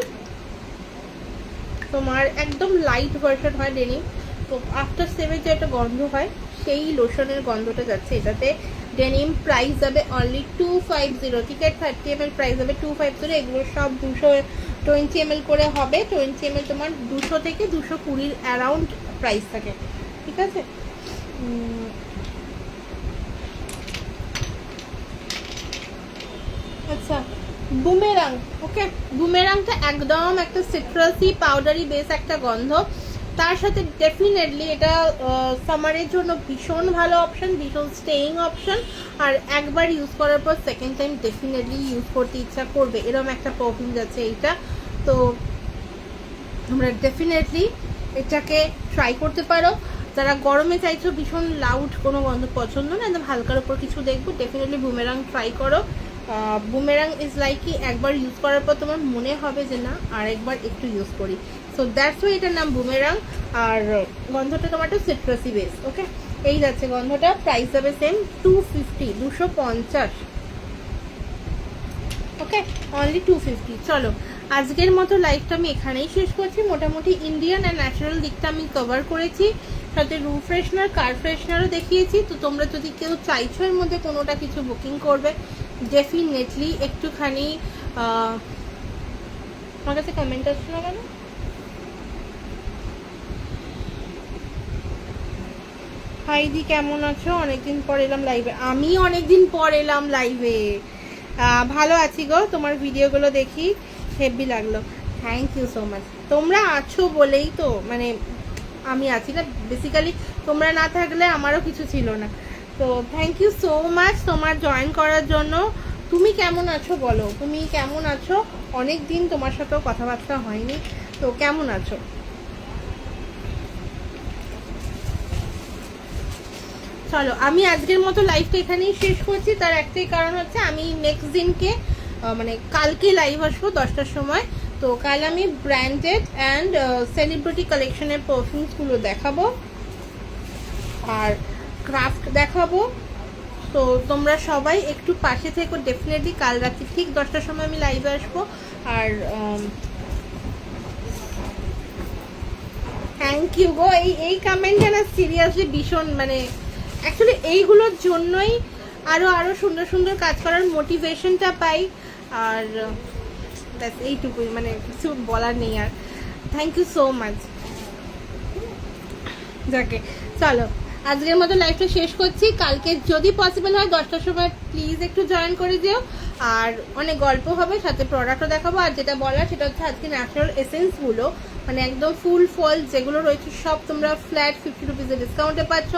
তোমার একদম লাইট ভার্সন হয় ডেনিম, তো আফটার সেভের যে একটা গন্ধ হয় সেই লোশনের গন্ধটা যাচ্ছে এটাতে। ডেনিম প্রাইস যাবে অনলি 250, ঠিক আছে, 30 ml প্রাইস যাবে 250। এগুলো সব 220 ml করে হবে, 20 ml তোমার 200 থেকে 220 অ্যারাউন্ড প্রাইস থাকে, ঠিক আছে। আচ্ছা, বুমেরাং, ওকে, বুমেরাংটা একদম একটা সিট্রাসি পাউডারি বেস একটা গন্ধ, তার সাথে ডেফিনেটলি এটা সামারের জন্য ভীষণ ভালো অপশন, ভীষণ স্টেইং অপশন, আর একবার ইউজ করার পর সেকেন্ড টাইম ডেফিনেটলি ইউজ করতে ইচ্ছা করবে, এরকম একটা পারফিউম যাচ্ছে এইটা। তো তোমরা ডেফিনেটলি এটাকে ট্রাই করতে পারো। যারা গরমে চাইছো ভীষণ লাউড কোনো গন্ধ পছন্দ না, একদম হালকার উপর কিছু দেখবো, ডেফিনেটলি বুমেরাং ট্রাই করো। বুমেরাং ইজ লাইক কি একবার ইউজ করার পর তোমার মনে হবে যে না আর একবার একটু ইউজ করি, সো দ্যাটস ওয়াই এটার নাম বুমেরাং। আর গন্ধটা তোমার একটু সিট্রাসি বেস, ওকে। এই যাচ্ছে গন্ধটা, প্রাইস যাবে সেম 250, 250, ওকে, অনলি 250। চলো, আজকের মতো লাইফটা আমি এখানেই শেষ করছি। মোটামুটি ইন্ডিয়ান অ্যান্ড ন্যাচারাল দিকটা আমি কভার করেছি, সাথে রুম ফ্রেশনার, কার ফ্রেশনারও দেখিয়েছি। তো তোমরা যদি কেউ চাইছো এর মধ্যে কোনোটা কিছু বুকিং করবে, ডেফিনেটলি একটুখানি আমার কাছে কমেন্ট আসছে না কেন, হাইদি কেমন আছো, অনেকদিন পর এলাম লাইভে। আমি অনেকদিন পর এলাম লাইভে, ভালো আছি গো, তোমার ভিডিওগুলো দেখি হেভি লাগলো, থ্যাংক ইউ সো মাচ। তোমরা আছো বলেই তো মানে আমি আছি না, বেসিক্যালি তোমরা না থাকলে আমারও কিছু ছিল না। তো থ্যাংক ইউ সো মাচ তোমার জয়েন করার জন্য। তুমি কেমন আছো বলো, তুমি কেমন আছো, অনেক দিন তোমার সাথেও কথাবার্তা হয়নি, তো কেমন আছো। চলো, আমি আজকের মতো লাইভটা এখানেই শেষ করছি, তার একটাই কারণ হচ্ছে আমি নেক্সট দিনকে মানে কালকে লাইভ আসবো 10টার সময়। তো কাল আমি ব্র্যান্ডেড অ্যান্ড সেলিব্রিটি কালেকশনের পারফিউমসগুলো দেখাবো আর ক্রাফট দেখাবো, তো তোমরা সবাই একটু পাশে থেকো। ডেফিনেটলি কাল রাত্রি ঠিক 10টার সময় আমি লাইভে আসবো। আর থ্যাংক ইউ গো, এই কমেন্টটা না সিরিয়াসলি ভীষণ মানে অ্যাকচুয়ালি এইগুলোর জন্যই আরো সুন্দর সুন্দর কাজ করার মোটিভেশনটা পাই। আর এইটুকুই, মানে কিছু বলার নেই আর। Thank you so much. যাকে চলো আজকের মতো লাইভটা শেষ করছি। কালকে যদি পসিবল হয় 10টার সময় প্লিজ একটু জয়েন করে দিও। আর অনেক গল্প হবে, সাথে প্রোডাক্টও দেখাবো। আর যেটা বলার সেটা হচ্ছে আজকে ন্যাচারাল এসেন্সগুলো মানে একদম ফুল ফল যেগুলো রয়েছে সব তোমরা ফ্ল্যাট 50 রুপিসের ডিসকাউন্টে পাচ্ছ,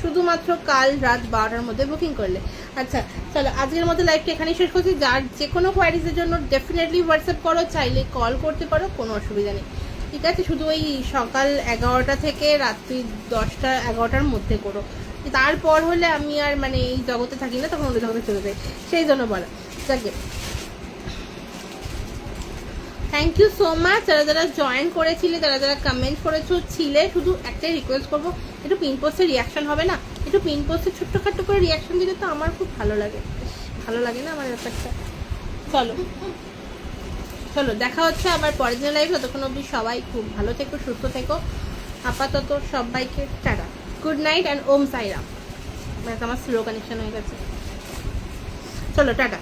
শুধুমাত্র কাল রাত 12টার মধ্যে বুকিং করলে। আচ্ছা চলো আজকের মতো লাইভটা এখানেই শেষ করছি। যার যে কোনো কোয়ারিজের জন্য ডেফিনেটলি হোয়াটসঅ্যাপ করো, চাইলে কল করতে পারো, কোনো অসুবিধা নেই, ঠিক আছে? শুধু ওই সকাল 11টা থেকে রাত্রি 10টা 11টার মধ্যে করো। তারপর হলে আমি আর মানে এই জগতে থাকি না, তখন অন্য জগতে চলে যাই, সেই জন্য বলা। যাকে থ্যাংক ইউ সো মাচ যারা যারা জয়েন করেছিলে, যারা যারা কমেন্ট করেছো ছিলে। শুধু একটাই রিকোয়েস্ট করবো, একটু পিন পোস্টের রিয়াকশন হবে না? একটু পিন পোস্টে ছোট্টখাট্ট করে রিয়াকশন দিলে তো আমার খুব ভালো লাগে। ভালো লাগে না আমার ব্যাপারটা? চলো চলো দেখা হচ্ছে আবার পরের দিন লাইভ। ততক্ষণ অবধি সবাই খুব ভালো থেকো, সুস্থ থেকো। আপাতত সবাইকে টাটা, গুড নাইট অ্যান্ড ওম সাইরাম। আমার স্লো কানেকশন হয়ে গেছে। চলো টাটা।